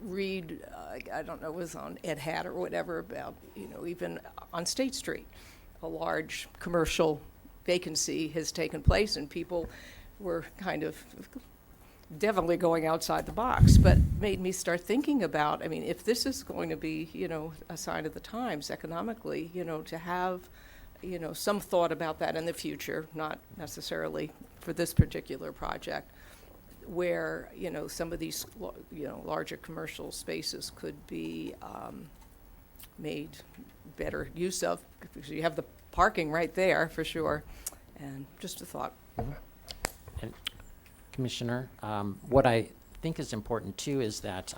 I: read, I don't know, it was on Ed Hat or whatever, about, even on State Street, a large commercial vacancy has taken place, and people were kind of definitely going outside the box, but made me start thinking about, I mean, if this is going to be, you know, a sign of the times economically, you know, to have, you know, some thought about that in the future, not necessarily for this particular project, where, you know, some of these, you know, larger commercial spaces could be made better use of, because you have the parking right there for sure. And just a thought.
M: And Commissioner, what I think is important too is that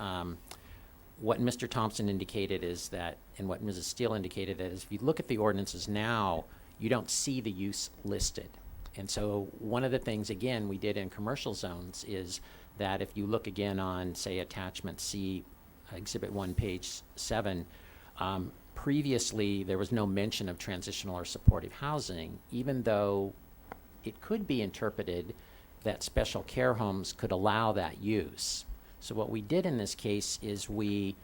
M: what Mr. Thompson indicated is that, and what Mrs. Steele indicated is, if you look at the ordinances now, you don't see the use listed. And so one of the things, again, we did in commercial zones is that if you look again on, say, attachment C, Exhibit 1, page 7, previously there was no mention of transitional or supportive housing, even though it could be interpreted that special care homes could allow that use. So what we did in this case is we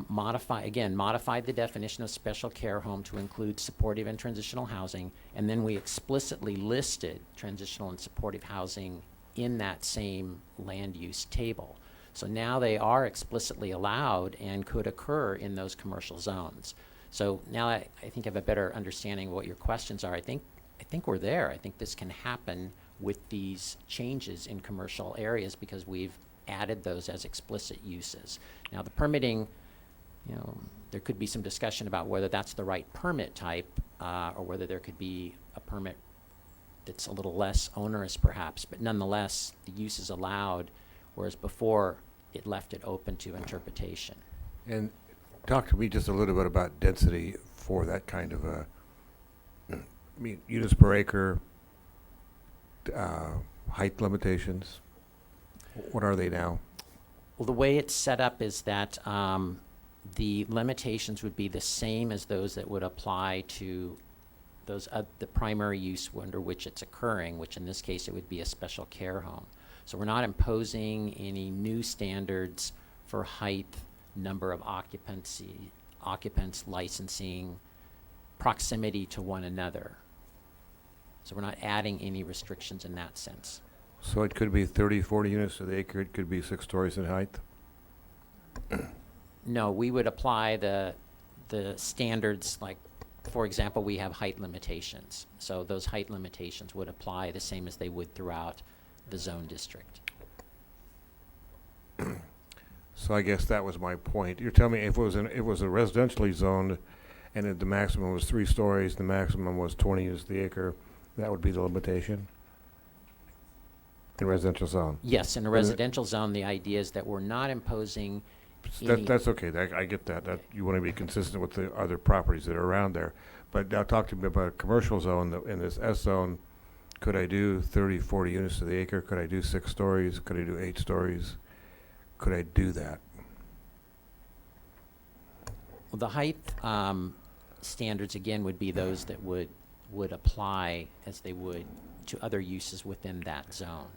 M: modified the definition of special care home to include supportive and transitional housing, and then we explicitly listed transitional and supportive housing in that same land use table. So now they are explicitly allowed and could occur in those commercial zones. So now I think I have a better understanding of what your questions are. I think we're there. I think this can happen with these changes in commercial areas because we've added those as explicit uses. Now the permitting, you know, there could be some discussion about whether that's the right permit type or whether there could be a permit that's a little less onerous perhaps, but nonetheless the use is allowed, whereas before it left it open to interpretation.
A: And talk to me just a little bit about density for that kind of a, I mean, units per acre, height limitations. What are they now?
M: Well, the way it's set up is that the limitations would be the same as those that would apply to those the primary use under which it's occurring, which in this case it would be a special care home. So we're not imposing any new standards for height, number of occupants, licensing, proximity to one another. So we're not adding any restrictions in that sense.
A: So it could be 30, 40 units to the acre. It could be 6 stories in height.
M: No, we would apply the standards, like, for example, we have height limitations. So those height limitations would apply the same as they would throughout the zone district.
A: So I guess that was my point. You're telling me if it was a residentially zoned and the maximum was 3 stories, the maximum was 20 units to the acre, that would be the limitation? In residential zone?
M: Yes, in a residential zone, the idea is that we're not imposing any.
A: That's okay. I get that. You want to be consistent with the other properties that are around there. But now talk to me about a commercial zone. In this S zone, could I do 30, 40 units to the acre? Could I do 6 stories? Could I do 8 stories? Could I do that?
M: Well, the height standards, again, would be those that would apply as they would to other uses within that zone.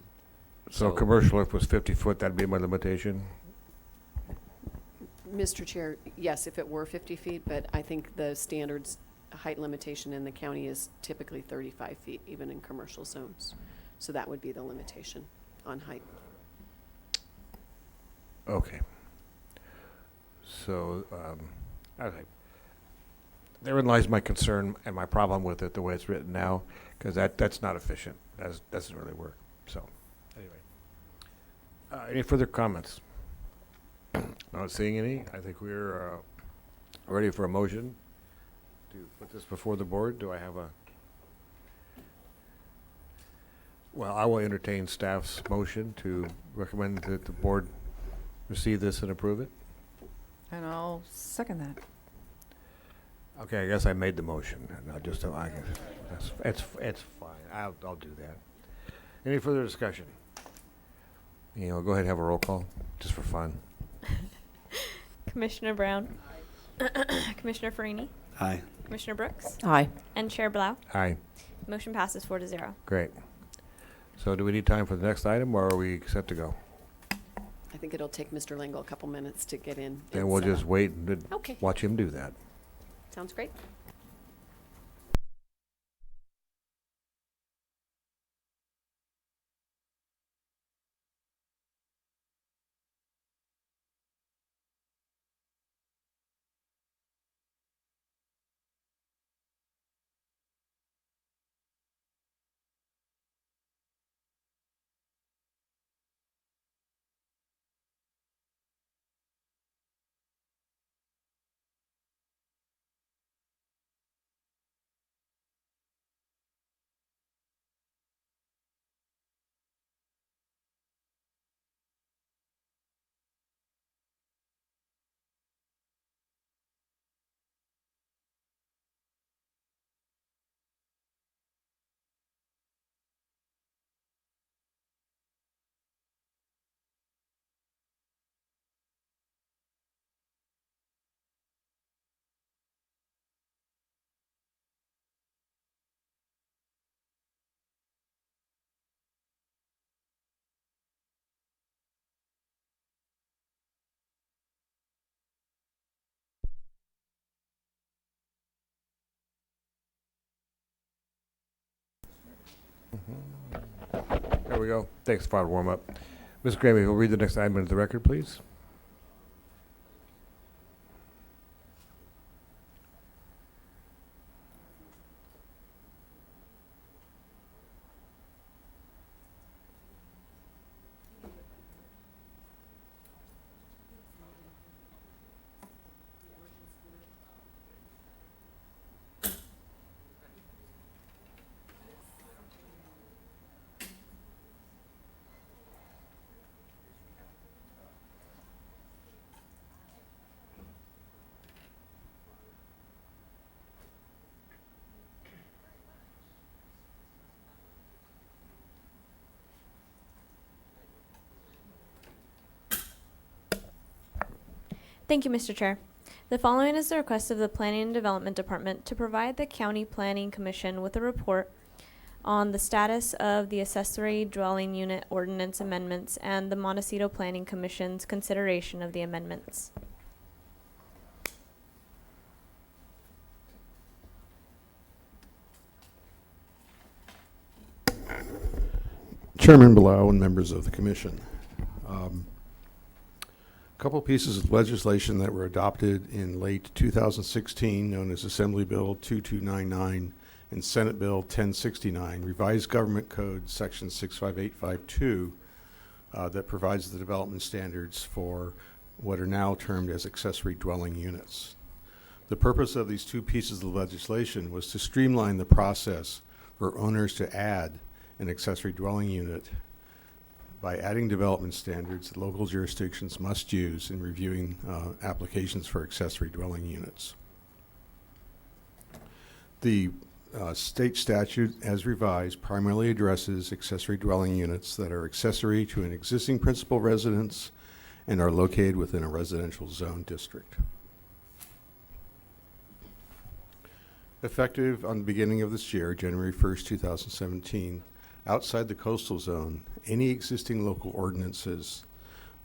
A: So commercial, if it was 50 foot, that'd be my limitation?
C: Mr. Chair, yes, if it were 50 feet, but I think the standards height limitation in the county is typically 35 feet, even in commercial zones. So that would be the limitation on height.
A: Okay. So, okay. Therein lies my concern and my problem with it, the way it's written now, because that's not efficient. That doesn't really work. So, anyway. Any further comments? Not seeing any. I think we're ready for a motion to put this before the board. Do I have a... Well, I will entertain staff's motion to recommend that the board receive this and approve it.
E: And I'll second that.
A: Okay, I guess I made the motion. No, just it's fine. I'll do that. Any further discussion? You know, go ahead and have a roll call, just for fun.
B: Commissioner Brown. Commissioner Farini.
F: Aye.
B: Commissioner Brooks.
I: Aye.
B: And Chair Blau.
A: Aye.
B: Motion passes 4-0.
A: Great. So do we need time for the next item, or are we set to go?
C: I think it'll take Mr. Lingle a couple minutes to get in.
A: Then we'll just wait and
C: Okay.
A: watch him do that.
C: Sounds great.
A: There we go. Thanks for the warm-up. Ms. Gramey, will read the next item into the record, please.
B: Thank you, Mr. Chair. The following is the request of the Planning and Development Department to provide the County Planning Commission with a report on the status of the accessory dwelling unit ordinance amendments and the Montecito Planning Commission's consideration of the amendments.
N: Chairman Blau and members of the commission. A couple pieces of legislation that were adopted in late 2016, known as Assembly Bill 2299 and Senate Bill 1069, Revised Government Code Section 65852, that provides the development standards for what are now termed as accessory dwelling units. The purpose of these two pieces of legislation was to streamline the process for owners to add an accessory dwelling unit by adding development standards that local jurisdictions must use in reviewing applications for accessory dwelling units. The state statute, as revised, primarily addresses accessory dwelling units that are accessory to an existing principal residence and are located within a residential zone district. Effective on the beginning of this year, January 1st, 2017, outside the coastal zone, any existing local ordinances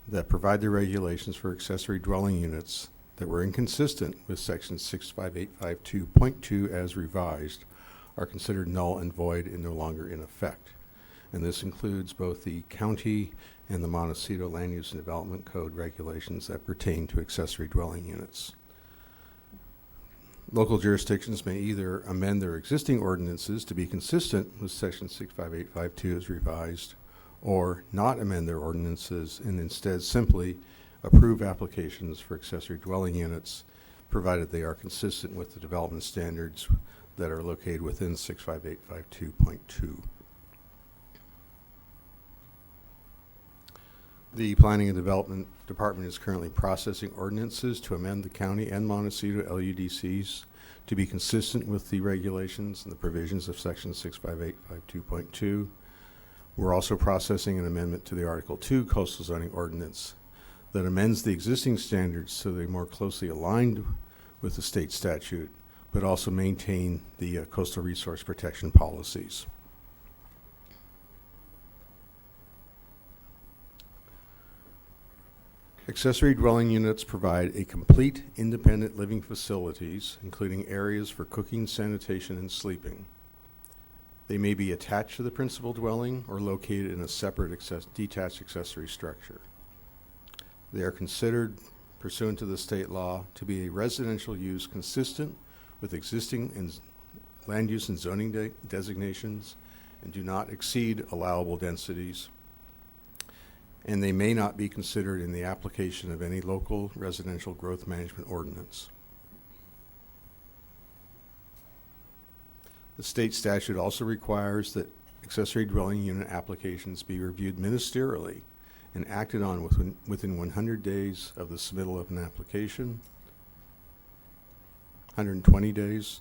N: that provide the regulations for accessory dwelling units that were inconsistent with Section 65852.2 as revised are considered null and void and no longer in effect. And this includes both the county and the Montecito Land Use and Development Code regulations that pertain to accessory dwelling units. Local jurisdictions may either amend their existing ordinances to be consistent with Section 65852 as revised, or not amend their ordinances and instead simply approve applications for accessory dwelling units, provided they are consistent with the development standards that are located within 65852.2. The Planning and Development Department is currently processing ordinances to amend the county and Montecito LUDCs to be consistent with the regulations and the provisions of Section 65852.2. We're also processing an amendment to the Article 2 Coastal Zoning Ordinance that amends the existing standards so they're more closely aligned with the state statute, but also maintain the coastal resource protection policies. Accessory dwelling units provide a complete independent living facilities, including areas for cooking, sanitation, and sleeping. They may be attached to the principal dwelling or located in a separate detached accessory structure. They are considered, pursuant to the state law, to be a residential use consistent with existing land use and zoning designations and do not exceed allowable densities. And they may not be considered in the application of any local residential growth management ordinance. The state statute also requires that accessory dwelling unit applications be reviewed ministerially and acted on within 100 days of the submittal of an application, 120 days,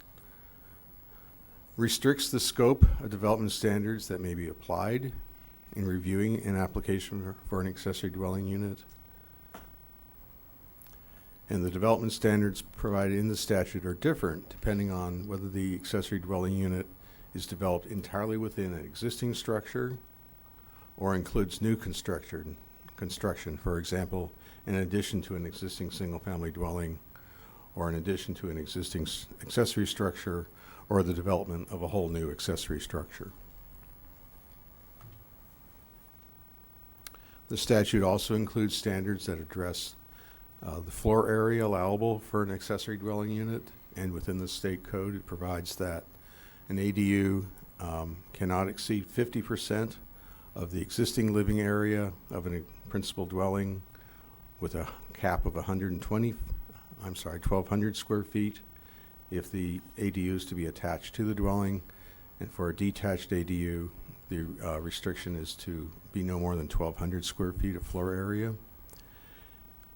N: restricts the scope of development standards that may be applied in reviewing an application for an accessory dwelling unit. And the development standards provided in the statute are different depending on whether the accessory dwelling unit is developed entirely within an existing structure or includes new construction, for example, in addition to an existing single-family dwelling or in addition to an existing accessory structure or the development of a whole new accessory structure. The statute also includes standards that address the floor area allowable for an accessory dwelling unit, and within the state code, it provides that an ADU cannot exceed 50% of the existing living area of a principal dwelling with a cap of 1,200 square feet if the ADU is to be attached to the dwelling. And for a detached ADU, the restriction is to be no more than 1,200 square feet of floor area.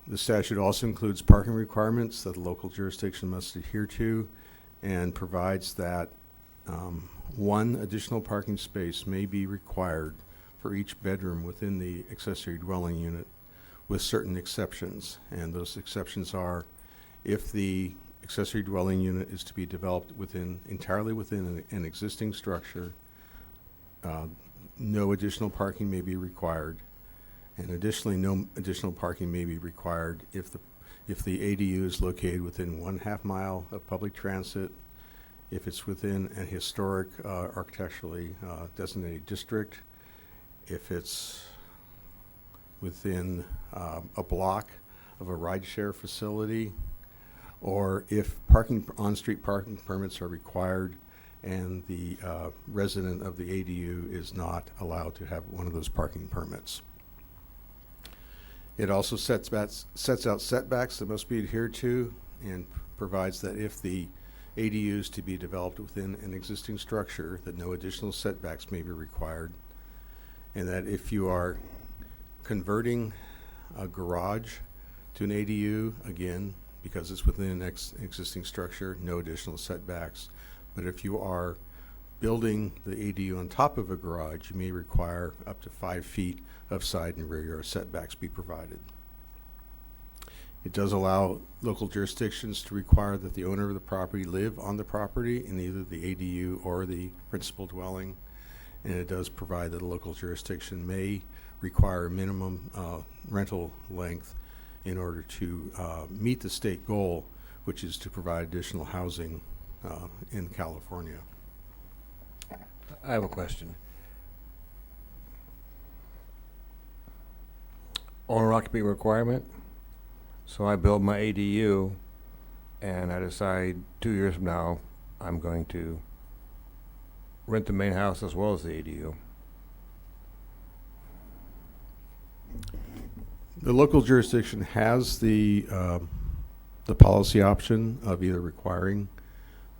N: The statute also includes parking requirements that the local jurisdiction must adhere to, and provides that one additional parking space may be required for each bedroom within the accessory dwelling unit, with certain exceptions. And those exceptions are if the accessory dwelling unit is to be developed entirely within an existing structure, no additional parking may be required. And additionally, no additional parking may be required if the ADU is located within 1/2 mile of public transit, if it's within a historic architecturally designated district, if it's within a block of a rideshare facility, or if on-street parking permits are required and the resident of the ADU is not allowed to have one of those parking permits. It also sets out setbacks that must be adhered to, and provides that if the ADU is to be developed within an existing structure, that no additional setbacks may be required, and that if you are converting a garage to an ADU, again, because it's within an existing structure, no additional setbacks. But if you are building the ADU on top of a garage, you may require up to 5 feet of side and rear yard setbacks be provided. It does allow local jurisdictions to require that the owner of the property live on the property in either the ADU or the principal dwelling. And it does provide that a local jurisdiction may require a minimum rental length in order to meet the state goal, which is to provide additional housing in California.
A: I have a question. Owner occupant requirement. So I build my ADU and I decide 2 years from now I'm going to rent the main house as well as the ADU.
N: The local jurisdiction has the policy option of either requiring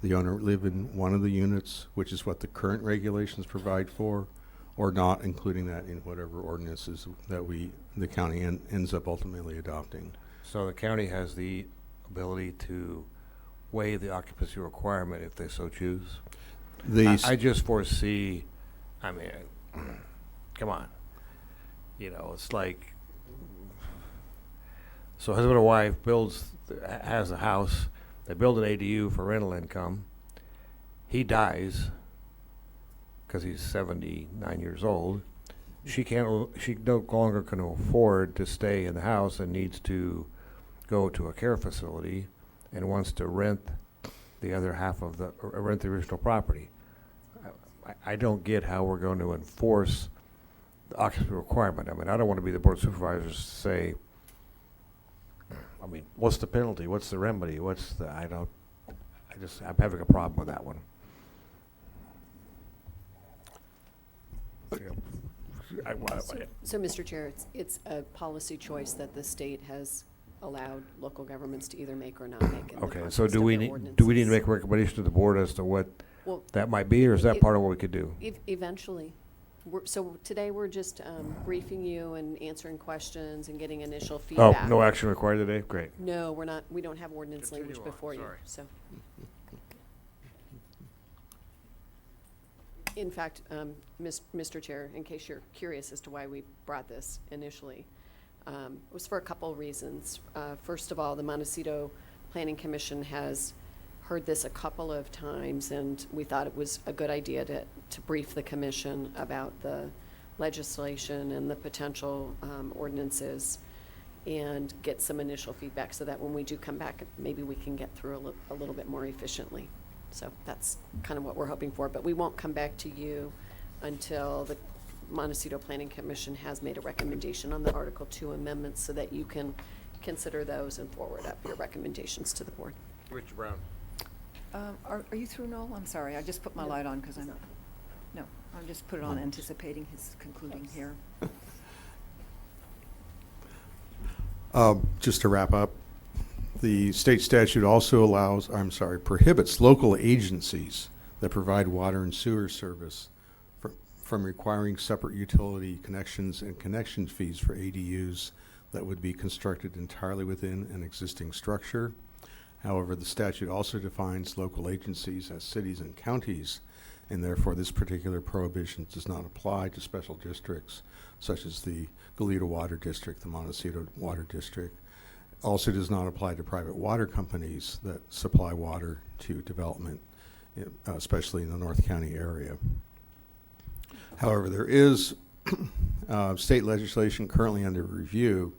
N: the owner live in one of the units, which is what the current regulations provide for, or not including that in whatever ordinances that the county ends up ultimately adopting.
A: So the county has the ability to waive the occupancy requirement if they so choose? I just foresee, I mean, come on. You know, it's like, so husband and wife has a house, they build an ADU for rental income. He dies because he's 79 years old. She no longer can afford to stay in the house and needs to go to a care facility and wants to rent the other half of rent the original property. I don't get how we're going to enforce the occupancy requirement. I mean, I don't want to be the board of supervisors to say, I mean, what's the penalty? What's the remedy? I'm having a problem with that one.
C: So, Mr. Chair, it's a policy choice that the state has allowed local governments to either make or not make. In the
A: Okay,
C: context
A: so
C: of
A: do we
C: their
A: need to
C: ordinances.
A: make a recommendation to the board as to what
C: Well,
A: that might be, or is that
C: it-
A: part of what we could do?
C: Eventually. So today, we're just briefing you and answering questions and getting initial
A: Oh,
C: feedback.
A: no action required today? Great.
C: No, we're not, we don't have ordinance language
A: Continue on,
C: before you,
A: sorry.
C: so. In fact, Mr. Chair, in case you're curious as to why we brought this initially, it was for a couple of reasons. First of all, the Montecito Planning Commission has heard this a couple of times, and we thought it was a good idea to brief the commission about the legislation and the potential ordinances and get some initial feedback so that when we do come back, maybe we can get through a little bit more efficiently. So that's kind of what we're hoping for, but we won't come back to you until Montecito Planning Commission has made a recommendation on the Article 2 amendments so that you can consider those and forward up your recommendations to the board.
A: Mr. Brown.
E: Are you through, Noel? I'm sorry, I just put my light on because I'm just put it on anticipating his concluding here.
N: Just to wrap up, the state statute also prohibits local agencies that provide water and sewer service from requiring separate utility connections and connection fees for ADUs that would be constructed entirely within an existing structure. However, the statute also defines local agencies as cities and counties, and therefore this particular prohibition does not apply to special districts such as the Goleta Water District, the Montecito Water District. Also does not apply to private water companies that supply water to development, especially in the North County area. However, there is state legislation currently under review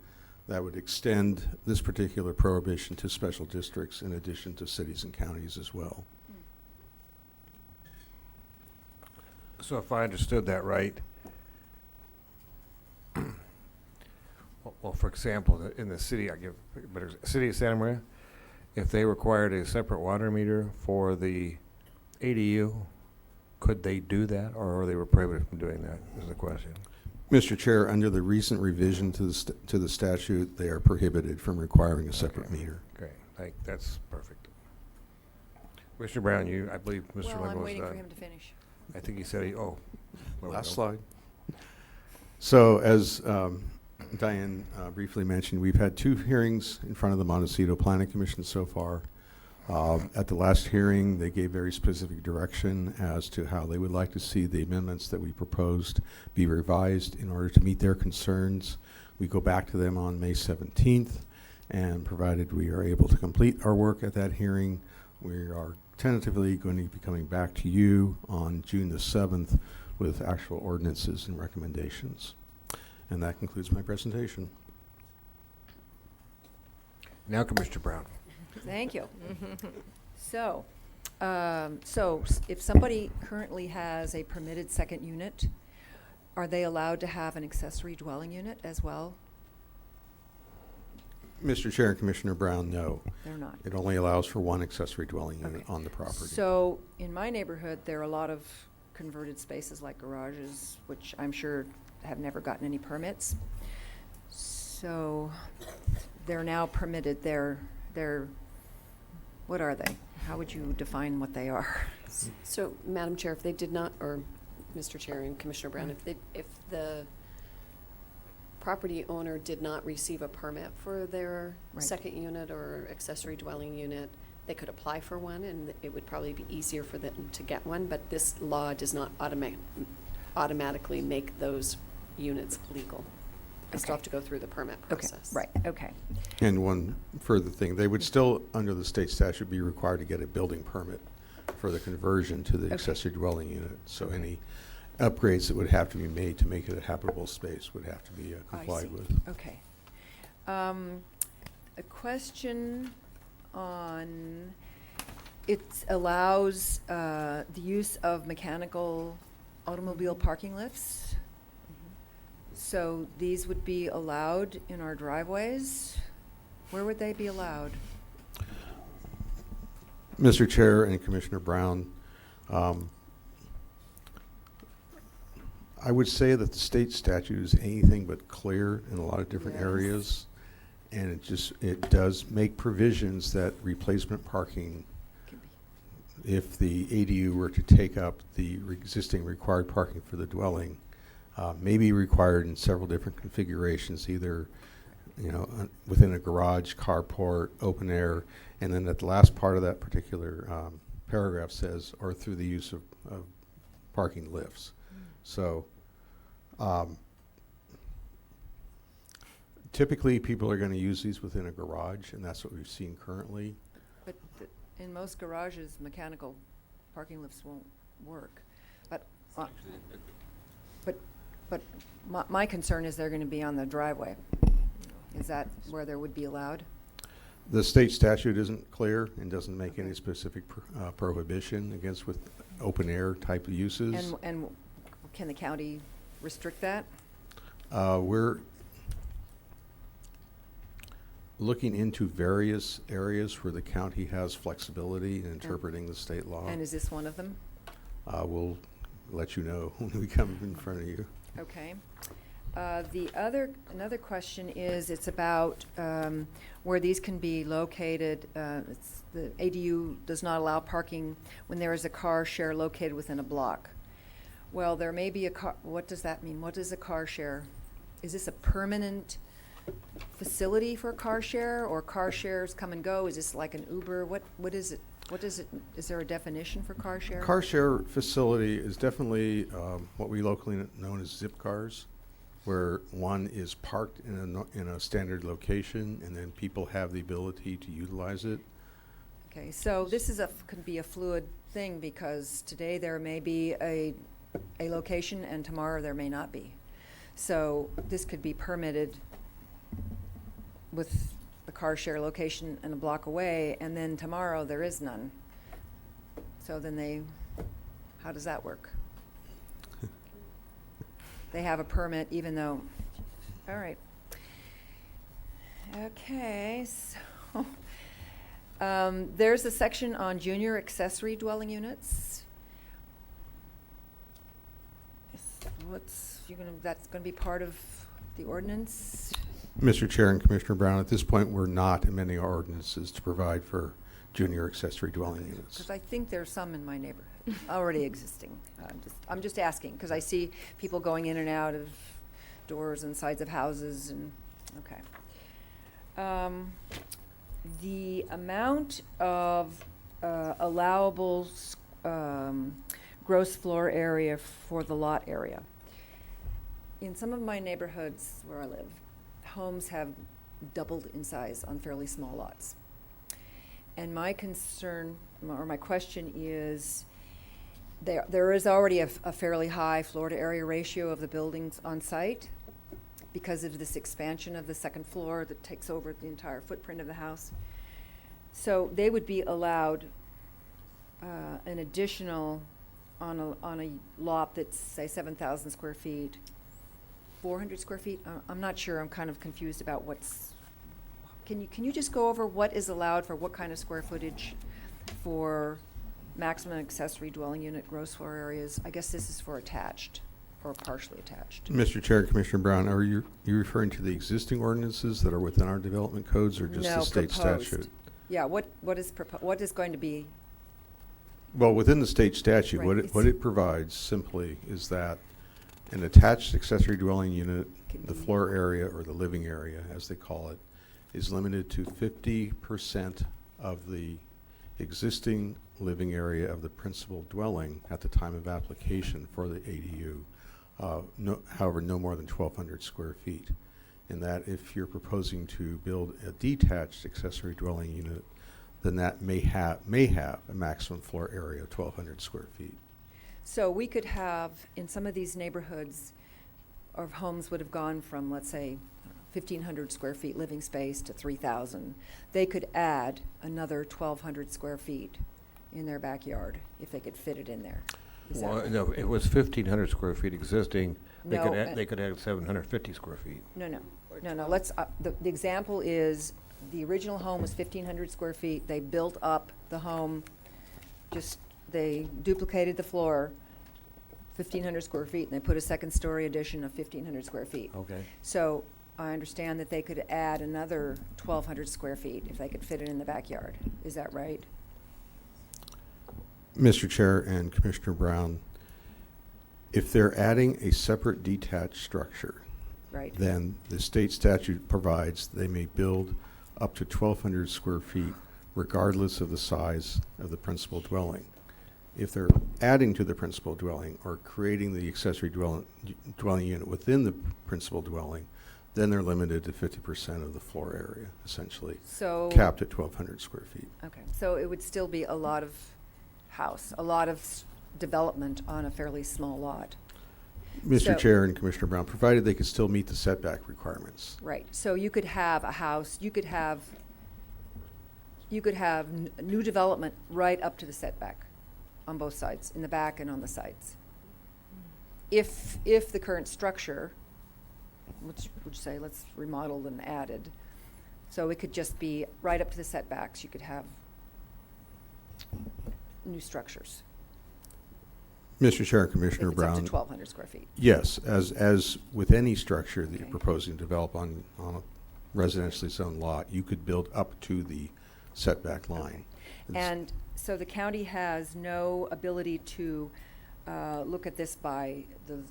N: that would extend this particular prohibition to special districts in addition to cities and counties as well.
A: So if I understood that right, well, for example, in the city, city of Santa Maria, if they required a separate water meter for the ADU, could they do that, or are they prohibited from doing that, is the question?
N: Mr. Chair, under the recent revision to the statute, they are prohibited from requiring a separate meter.
A: Okay, that's perfect. Mr. Brown, I believe Mr.
E: Well,
A: Limbo
E: I'm
A: was
E: waiting for
A: done.
E: him to finish.
A: I think he said well,
N: Last
A: no.
N: slide. So as Diane briefly mentioned, we've had 2 hearings in front of the Montecito Planning Commission so far. At the last hearing, they gave very specific direction as to how they would like to see the amendments that we proposed be revised in order to meet their concerns. We go back to them on May 17th, and provided we are able to complete our work at that hearing, we are tentatively going to be coming back to you on June the 7th with actual ordinances and recommendations. And that concludes my presentation.
A: Now, Commissioner Brown.
E: Thank you. So if somebody currently has a permitted second unit, are they allowed to have an accessory dwelling unit as well?
N: Mr. Chair and Commissioner Brown, no.
E: They're not.
N: It only allows for one accessory dwelling unit
E: Okay.
N: on the property.
E: So in my neighborhood, there are a lot of converted spaces like garages, which I'm sure have never gotten any permits. So they're now permitted. They're what are they? How would you define what they are?
C: So, Madam Chair, if they did not, or Mr. Chair and Commissioner Brown, if the property owner did not receive a permit for their
E: Right.
C: second unit or accessory dwelling unit, they could apply for one, and it would probably be easier for them to get one, but this law does not automatically make those units legal. They still
E: Okay.
C: have to go through the permit
E: Okay,
C: process.
E: right, okay.
N: And one further thing, they would still, under the state statute, be required to get a building permit for the conversion to the
E: Okay.
N: accessory dwelling unit. So any upgrades that would have to be made to make it a habitable space would have to be complied
E: see.
N: with.
E: Okay. A question on, it allows the use of mechanical automobile parking lifts. So these would be allowed in our driveways? Where would they be allowed?
N: Mr. Chair and Commissioner Brown, I would say that the state statute is anything but clear in a lot of different
E: Yes.
N: areas. And it does make provisions that replacement parking,
E: Can be-
N: if the ADU were to take up the existing required parking for the dwelling, may be required in several different configurations, either, within a garage, carport, open air, and then at the last part of that particular paragraph says, or through the use of parking lifts. So typically, people are going to use these within a garage, and that's what we've seen currently.
E: But in most garages, mechanical parking lifts won't work. But my concern is they're going to be on the driveway. Is that where there would be allowed?
N: The state statute isn't clear and doesn't make any specific prohibition against with open air type of uses.
E: And can the county restrict that?
N: We're looking into various areas where the county has flexibility in interpreting the state law.
E: And is this one of them?
N: We'll let you know when we come in front of you.
E: Okay. Another question is, it's about where these can be located. The ADU does not allow parking when there is a car share located within a block. Well, there may be a car, what does that mean? What is a car share? Is this a permanent facility for a car share, or car shares come and go? Is this like an Uber? What is it? What is it? Is there a definition for car share?
N: Car share facility is definitely what we locally known as zip cars, where one is parked in a standard location, and then people have the ability to utilize it.
E: Okay, so this is could be a fluid thing, because today there may be a location and tomorrow there may not be. So this could be permitted with the car share location and a block away, and then tomorrow there is none. So then how does that work? They have a permit even though, all right. Okay, so there's a section on junior accessory dwelling units. That's gonna be part of the ordinance?
N: Mr. Chair and Commissioner Brown, at this point, we're not amending our ordinances to provide for junior accessory dwelling units.
E: Because I think there's some in my neighborhood already existing. I'm just asking, because I see people going in and out of doors and sides of houses, and, okay. The amount of allowable gross floor area for the lot area. In some of my neighborhoods where I live, homes have doubled in size on fairly small lots. And my concern, or my question is, there is already a fairly high floor to area ratio of the buildings on site because of this expansion of the second floor that takes over the entire footprint of the house. So they would be allowed an additional, on a lot that's, say, 7,000 square feet, 400 square feet? I'm not sure. I'm kind of confused about can you just go over what is allowed for what kind of square footage for maximum accessory dwelling unit gross floor areas? I guess this is for attached or partially attached.
N: Mr. Chair and Commissioner Brown, are you referring to the existing ordinances that are within our development codes, or just
E: No,
N: the state
E: proposed.
N: statute?
E: Yeah, what is going to be?
N: Well, within the state statute,
E: Right,
N: what it provides simply is that an attached accessory dwelling unit, the floor area or the living area, as they call it, is limited to 50% of the existing living area of the principal dwelling at the time of application for the ADU. However, no more than 1,200 square feet. And that if you're proposing to build a detached accessory dwelling unit, then that may have a maximum floor area of 1,200 square feet.
E: So we could have, in some of these neighborhoods, our homes would have gone from, let's say, 1,500 square feet living space to 3,000. They could add another 1,200 square feet in their backyard if they could fit it in there. Is that
A: Well,
E: right?
A: no, it was 1,500 square feet existing. They could
E: No,
A: add, they could add 750 square feet.
E: No. Let's, the example is, the original home was 1,500 square feet. They built up the home, they duplicated the floor, 1,500 square feet, and they put a second-story addition of 1,500 square feet.
A: Okay.
E: So I understand that they could add another 1,200 square feet if they could fit it in the backyard. Is that right?
N: Mr. Chair and Commissioner Brown, if they're adding a separate detached structure,
E: Right.
N: then the state statute provides they may build up to 1,200 square feet regardless of the size of the principal dwelling. If they're adding to the principal dwelling or creating the accessory dwelling unit within the principal dwelling, then they're limited to 50% of the floor area, essentially,
E: So.
N: capped at 1,200 square feet.
E: Okay, so it would still be a lot of development on a fairly small lot.
N: Mr.
E: So-
N: Chair and Commissioner Brown, provided they could still meet the setback requirements.
E: Right, so you could have a house, you could have new development right up to the setback on both sides, in the back and on the sides. if the current structure, which would say let's remodeled and added, so it could just be right up to the setbacks, you could have new structures.
N: Mr. Chair and Commissioner
E: If it's up
N: Brown.
E: to 1,200 square feet.
N: Yes, as with any structure that you're
E: Okay.
N: proposing to develop on a residentially zoned lot, you could build up to the setback line. It's-
E: And so the county has no ability to look at this by the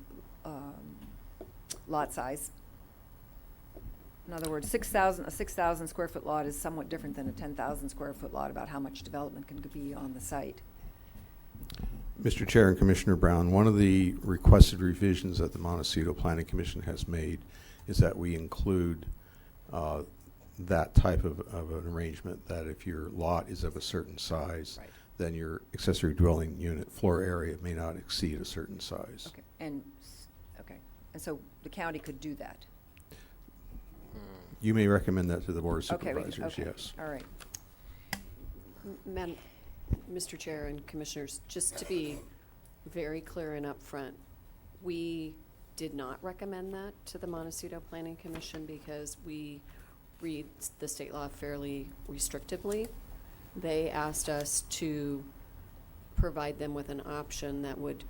E: lot size. In other words, a 6,000 square foot lot is somewhat different than a 10,000 square foot lot about how much development can be on the site.
N: Mr. Chair and Commissioner Brown, one of the requested revisions that the Montecito Planning Commission has made is that we include that type of an arrangement, that if your lot is of a certain size,
E: Right.
N: then your accessory dwelling unit floor area may not exceed a certain size.
E: Okay, and so the county could do that?
N: You may recommend that to the Board of
E: Okay,
N: Supervisors,
E: okay,
N: yes.
E: all right.
C: Madam, Mr. Chair and Commissioners, just to be very clear and upfront, we did not recommend that to the Montecito Planning Commission because we read the state law fairly restrictively. They asked us to provide them with an option that would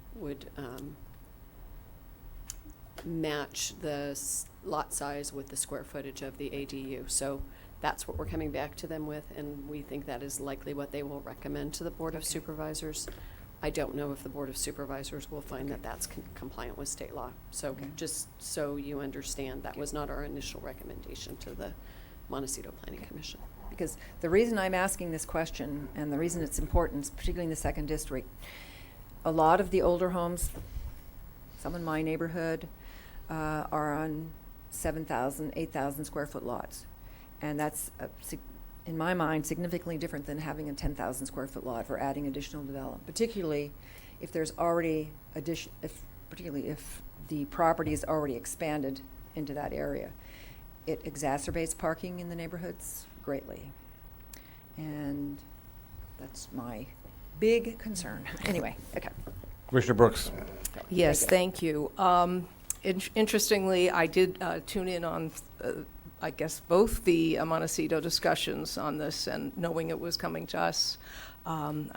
C: match the lot size with the square footage of the ADU. So that's what we're coming back to them with, and we think that is likely what they will recommend to the Board of
E: Okay.
C: Supervisors. I don't know if the Board of Supervisors will find that that's compliant with state law. So
E: Okay.
C: just so you understand, that was not our initial recommendation to the Montecito Planning Commission.
E: Because the reason I'm asking this question, and the reason it's important, particularly in the second district, a lot of the older homes, some in my neighborhood, are on 7,000, 8,000 square foot lots. And that's, in my mind, significantly different than having a 10,000 square foot lot for adding additional development, particularly if there's already particularly if the property is already expanded into that area. It exacerbates parking in the neighborhoods greatly. And that's my big concern. Anyway, okay.
A: Commissioner Brooks.
I: Yes, thank you. Interestingly, I did tune in on, I guess, both the Montecito discussions on this, and knowing it was coming to us, I'm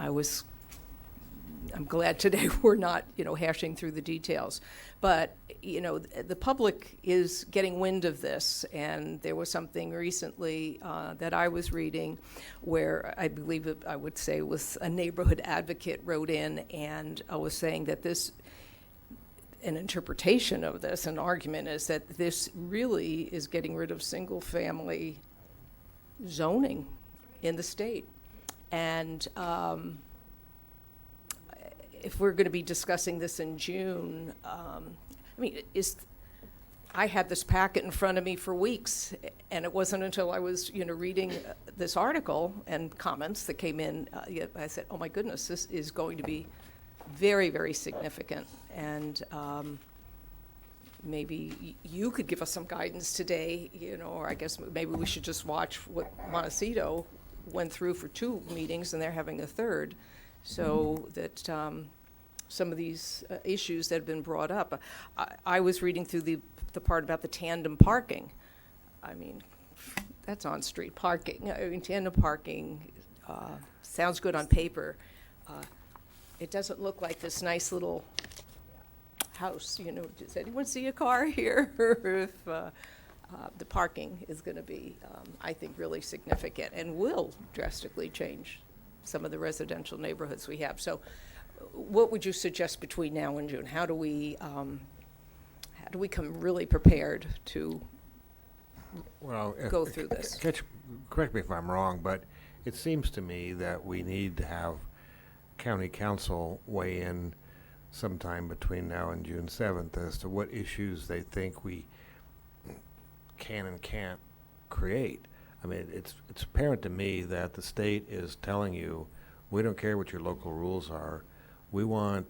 I: glad today we're not, hashing through the details. But, the public is getting wind of this, and there was something recently that I was reading where I believe I would say was a neighborhood advocate wrote in and was saying that an interpretation of this, an argument is that this really is getting rid of single-family zoning in the state. And if we're going to be discussing this in June, I had this packet in front of me for weeks, and it wasn't until I was, reading this article and comments that came in, I said, oh my goodness, this is going to be very, very significant. And maybe you could give us some guidance today, or I guess maybe we should just watch what Montecito went through for 2 meetings, and they're having a third, so that some of these issues that have been brought up. I was reading through the part about the tandem parking. That's on-street parking. Tandem parking sounds good on paper. It doesn't look like this nice little house, does anyone see a car here? If the parking is going to be, I think, really significant and will drastically change some of the residential neighborhoods we have. So what would you suggest between now and June? How do we come really prepared to go through this?
A: Correct me if I'm wrong, but it seems to me that we need to have county council weigh in sometime between now and June 7th as to what issues they think we can and can't create. It's apparent to me that the state is telling you, we don't care what your local rules are. We want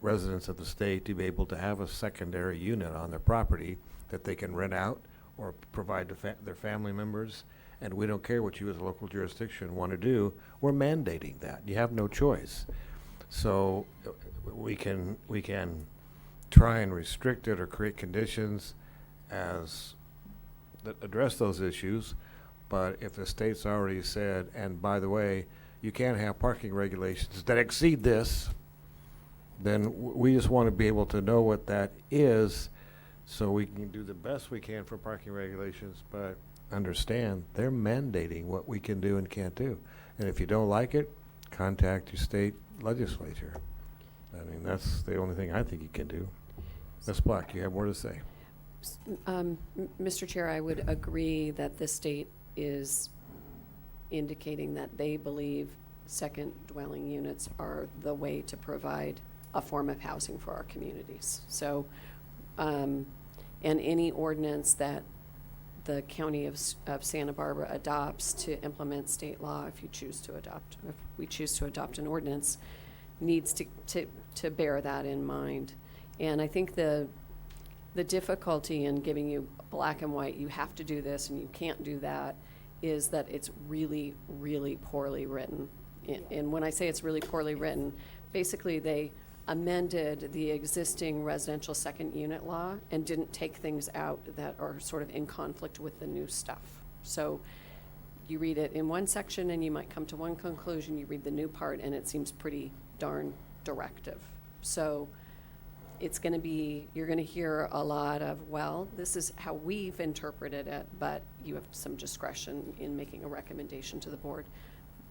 A: residents of the state to be able to have a secondary unit on their property that they can rent out or provide to their family members. And we don't care what you as a local jurisdiction want to do. We're mandating that. You have no choice. So we can try and restrict it or create conditions as that address those issues. But if the state's already said, and by the way, you can't have parking regulations that exceed this, then we just want to be able to know what that is so we can do the best we can for parking regulations, but understand they're mandating what we can do and can't do. And if you don't like it, contact your state legislature. I mean, that's the only thing I think you can do. Ms. Black, you have more to say.
C: Mr. Chair, I would agree that the state is indicating that they believe second dwelling units are the way to provide a form of housing for our communities. So, and any ordinance that the county of Santa Barbara adopts to implement state law, if we choose to adopt an ordinance, needs to bear that in mind. And I think the difficulty in giving you black and white, you have to do this and you can't do that, is that it's really, really poorly written. And when I say it's really poorly written, basically they amended the existing residential second unit law and didn't take things out that are sort of in conflict with the new stuff. So you read it in one section and you might come to one conclusion, you read the new part and it seems pretty darn directive. So it's going to be, you're going to hear a lot of, well, this is how we've interpreted it, but you have some discretion in making a recommendation to the board.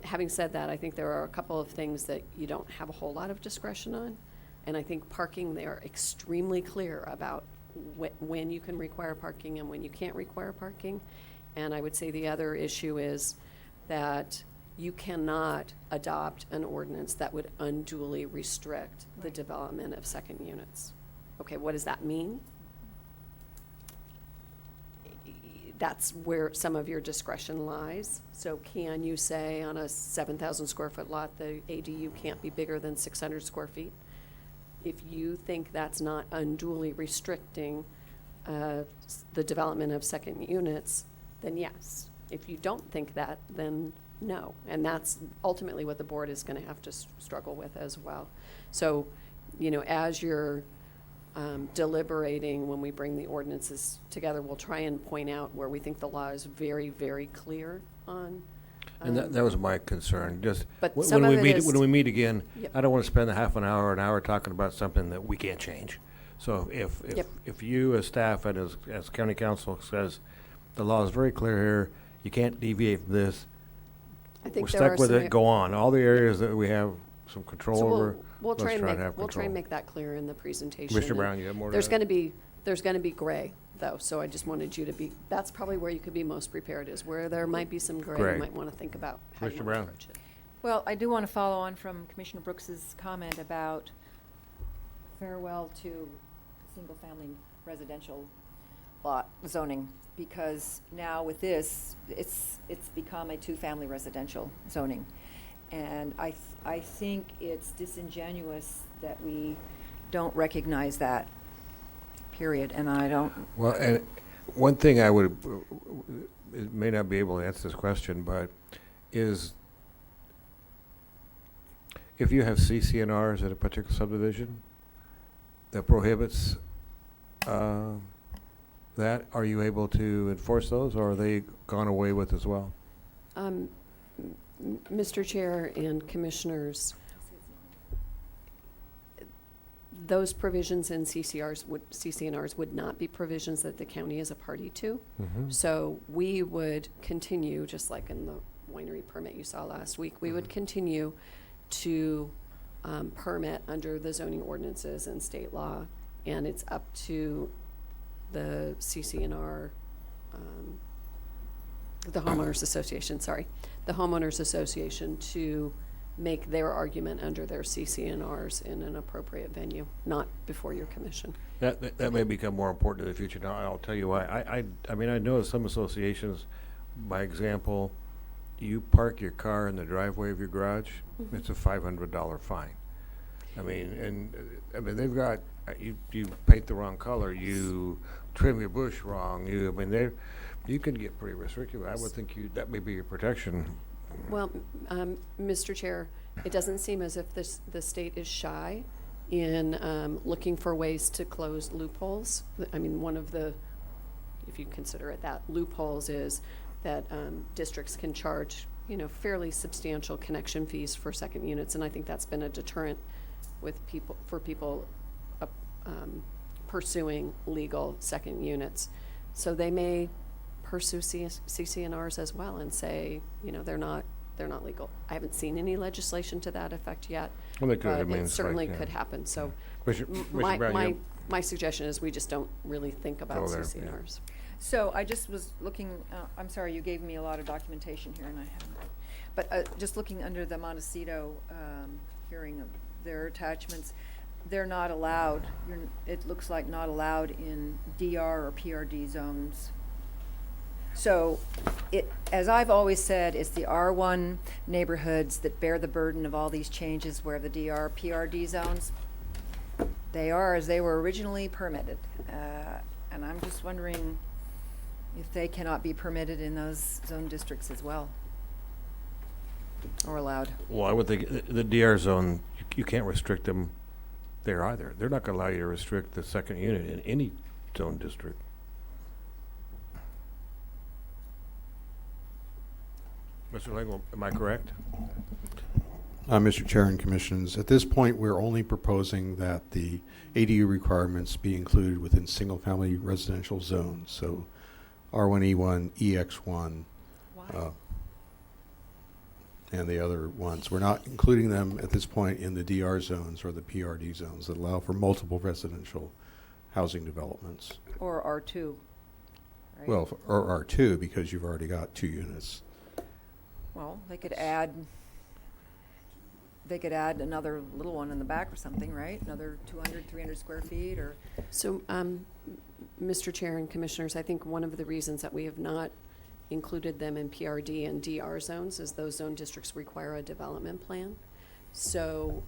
C: Having said that, I think there are a couple of things that you don't have a whole lot of discretion on. And I think parking, they are extremely clear about when you can require parking and when you can't require parking. And I would say the other issue is that you cannot adopt an ordinance that would unduly restrict the development of second units. Okay, what does that mean? That's where some of your discretion lies. So can you say on a 7,000 square foot lot, the ADU can't be bigger than 600 square feet? If you think that's not unduly restricting the development of second units, then yes. If you don't think that, then no. And that's ultimately what the board is going to have to struggle with as well. So, you know, as you're deliberating when we bring the ordinances together, we'll try and point out where we think the law is very, very clear on.
A: And that was my concern, just
C: But
A: when
C: some
A: we
C: of it
A: meet,
C: is-
A: when we meet again,
C: Yep.
A: I don't want to spend a half an hour talking about something that we can't change. So
C: Yep.
A: if you as staff and as county council says, the law is very clear here, you can't deviate from this,
C: I think
A: we're
C: there
A: stuck
C: are
A: with
C: some
A: it, go on. All the areas that we have some control
C: So
A: over,
C: we'll
A: let's
C: try and
A: try
C: make,
A: to have
C: we'll try and
A: control.
C: make that clear in the presentation.
A: Commissioner
C: And
A: Brown, you have more to
C: There's
A: add?
C: gonna be gray, though, so I just wanted you to be, that's probably where you could be most prepared, is where there might be some gray,
A: Gray.
C: you might wanna think about how you
A: Commissioner
C: wanna
A: Brown.
C: approach it.
E: Well, I do want to follow on from Commissioner Brooks's comment about farewell to single-family residential lot zoning, because now with this, it's become a two-family residential zoning. And I think it's disingenuous that we don't recognize that, period, and I don't.
A: Well, and one thing I would, it may not be able to answer this question, but is if you have CCNRs at a particular subdivision that prohibits that, are you able to enforce those, or are they gone away with as well?
C: Mr. Chair and Commissioners, those provisions in CCNRs would not be provisions that the county is a party to. So we would continue, just like in the winery permit you saw last week, we would continue to permit under the zoning ordinances and state law, and it's up to the CCNR, the homeowners association, the homeowners association to make their argument under their CCNRs in an appropriate venue, not before your commission.
A: That may become more important in the future. Now, I'll tell you why. I mean, I know some associations, by example, you park your car in the driveway of your garage, it's a $500 fine. I mean, they've got, you paint the wrong color, you trim your bush wrong, you can get pretty restrictive. I would think that may be your protection.
C: Well, Mr. Chair, it doesn't seem as if the state is shy in looking for ways to close loopholes. I mean, one of the, if you consider it that, loopholes is that districts can charge, you know, fairly substantial connection fees for second units, and I think that's been a deterrent with people, for people pursuing legal second units. So they may pursue CCNRs as well and say, you know, they're not legal. I haven't seen any legislation to that effect yet,
A: Well, they could, I
C: but
A: mean,
C: it
A: it's
C: certainly
A: like, yeah.
C: could happen. So
A: Commissioner
C: my,
A: Brown,
C: my,
A: you-
C: my suggestion is we just don't really think about
A: Go there, yeah.
C: CCNRs.
E: So I just was looking, I'm sorry, you gave me a lot of documentation here and I haven't, but just looking under the Montecito hearing of their attachments, they're not allowed, it looks like not allowed in DR or PRD zones. So as I've always said, it's the R1 neighborhoods that bear the burden of all these changes, where the DR, PRD zones, they are as they were originally permitted. And I'm just wondering if they cannot be permitted in those zone districts as well, or allowed.
A: Well, I would think the DR zone, you can't restrict them there either. They're not gonna allow you to restrict the second unit in any zone district. Mr. Lingle, am I correct?
N: Mr. Chair and Commissioners, at this point, we're only proposing that the ADU requirements be included within single-family residential zones, so R1E1, EX1, and the other ones. We're not including them at this point in the DR zones or the PRD zones that allow for multiple residential housing developments.
E: Or R2, right?
N: Well, or R2, because you've already got 2 units.
E: Well, they could add another little one in the back or something, right? Another 200, 300 square feet, or?
C: So, Mr. Chair and Commissioners, I think one of the reasons that we have not included them in PRD and DR zones is those zone districts require a development plan. So,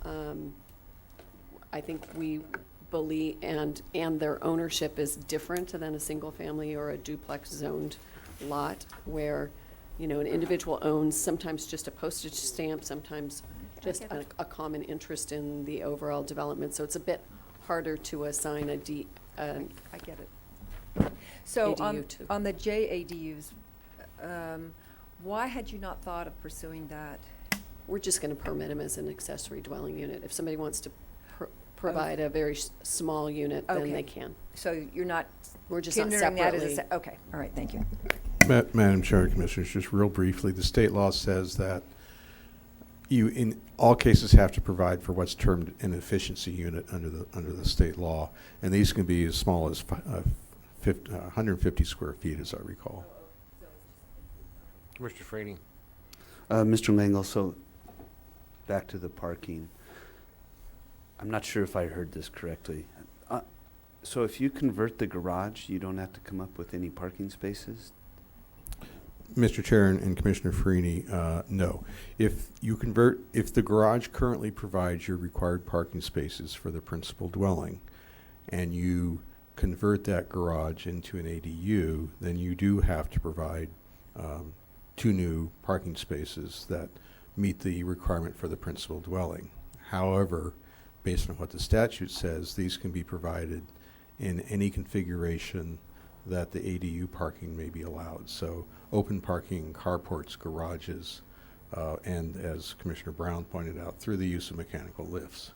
C: I think we believe, and their ownership is different than a single family or a duplex zoned lot, where, you know, an individual owns sometimes just a postage stamp, sometimes just a common interest in the overall development. So it's a bit harder to assign a
E: I get it. So
C: ADU to.
E: on the JADUs, why had you not thought of pursuing that?
C: We're just going to permit them as an accessory dwelling unit. If somebody wants to provide a very small unit, then
E: Okay.
C: they can.
E: So you're not
C: We're just not
E: considering that as a,
C: separately.
E: okay, all right, thank you.
N: Madam Chair and Commissioners, just real briefly, the state law says that you, in all cases, have to provide for what's termed an efficiency unit under the state law, and these can be as small as 150 square feet, as I recall.
A: Mr. Frady?
F: Mr. Langle, so back to the parking. I'm not sure if I heard this correctly. So if you convert the garage, you don't have to come up with any parking spaces?
N: Mr. Chair and Commissioner Farini, no. If the garage currently provides your required parking spaces for the principal dwelling, and you convert that garage into an ADU, then you do have to provide 2 new parking spaces that meet the requirement for the principal dwelling. However, based on what the statute says, these can be provided in any configuration that the ADU parking may be allowed. So open parking, carports, garages, and as Commissioner Brown pointed out, through the use of mechanical lifts.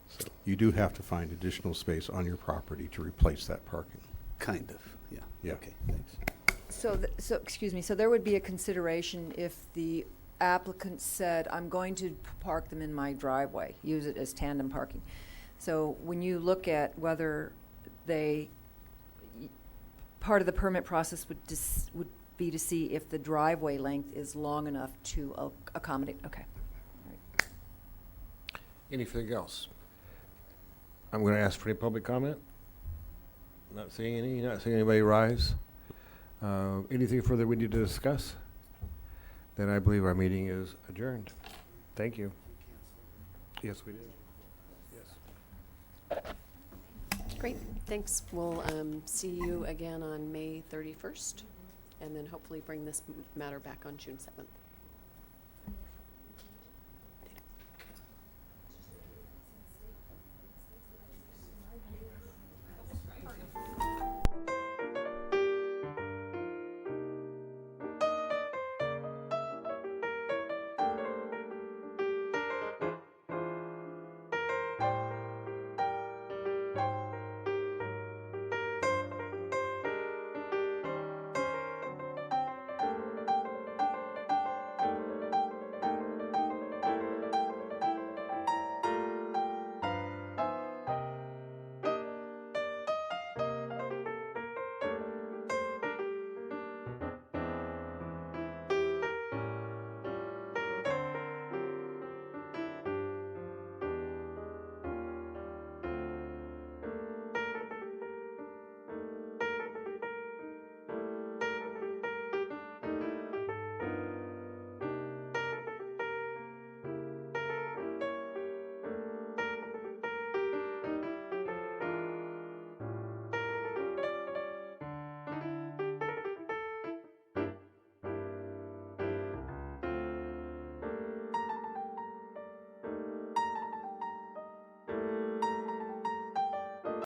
N: So you do have to find additional space on your property to replace that parking.
F: Kind of, yeah.
N: Yeah.
F: Okay, thanks.
E: So excuse me, so there would be a consideration if the applicant said, I'm going to park them in my driveway, use it as tandem parking. So when you look at whether part of the permit process would be to see if the driveway length is long enough to accommodate, okay.
A: Anything else? I'm going to ask for any public comment. Not seeing any, not seeing anybody rise. Anything further we need to discuss? Then I believe our meeting is adjourned. Thank you. Yes, we did. Yes.
C: Great, thanks. We'll see you again on May 31st, and then hopefully bring this matter back on June 7th.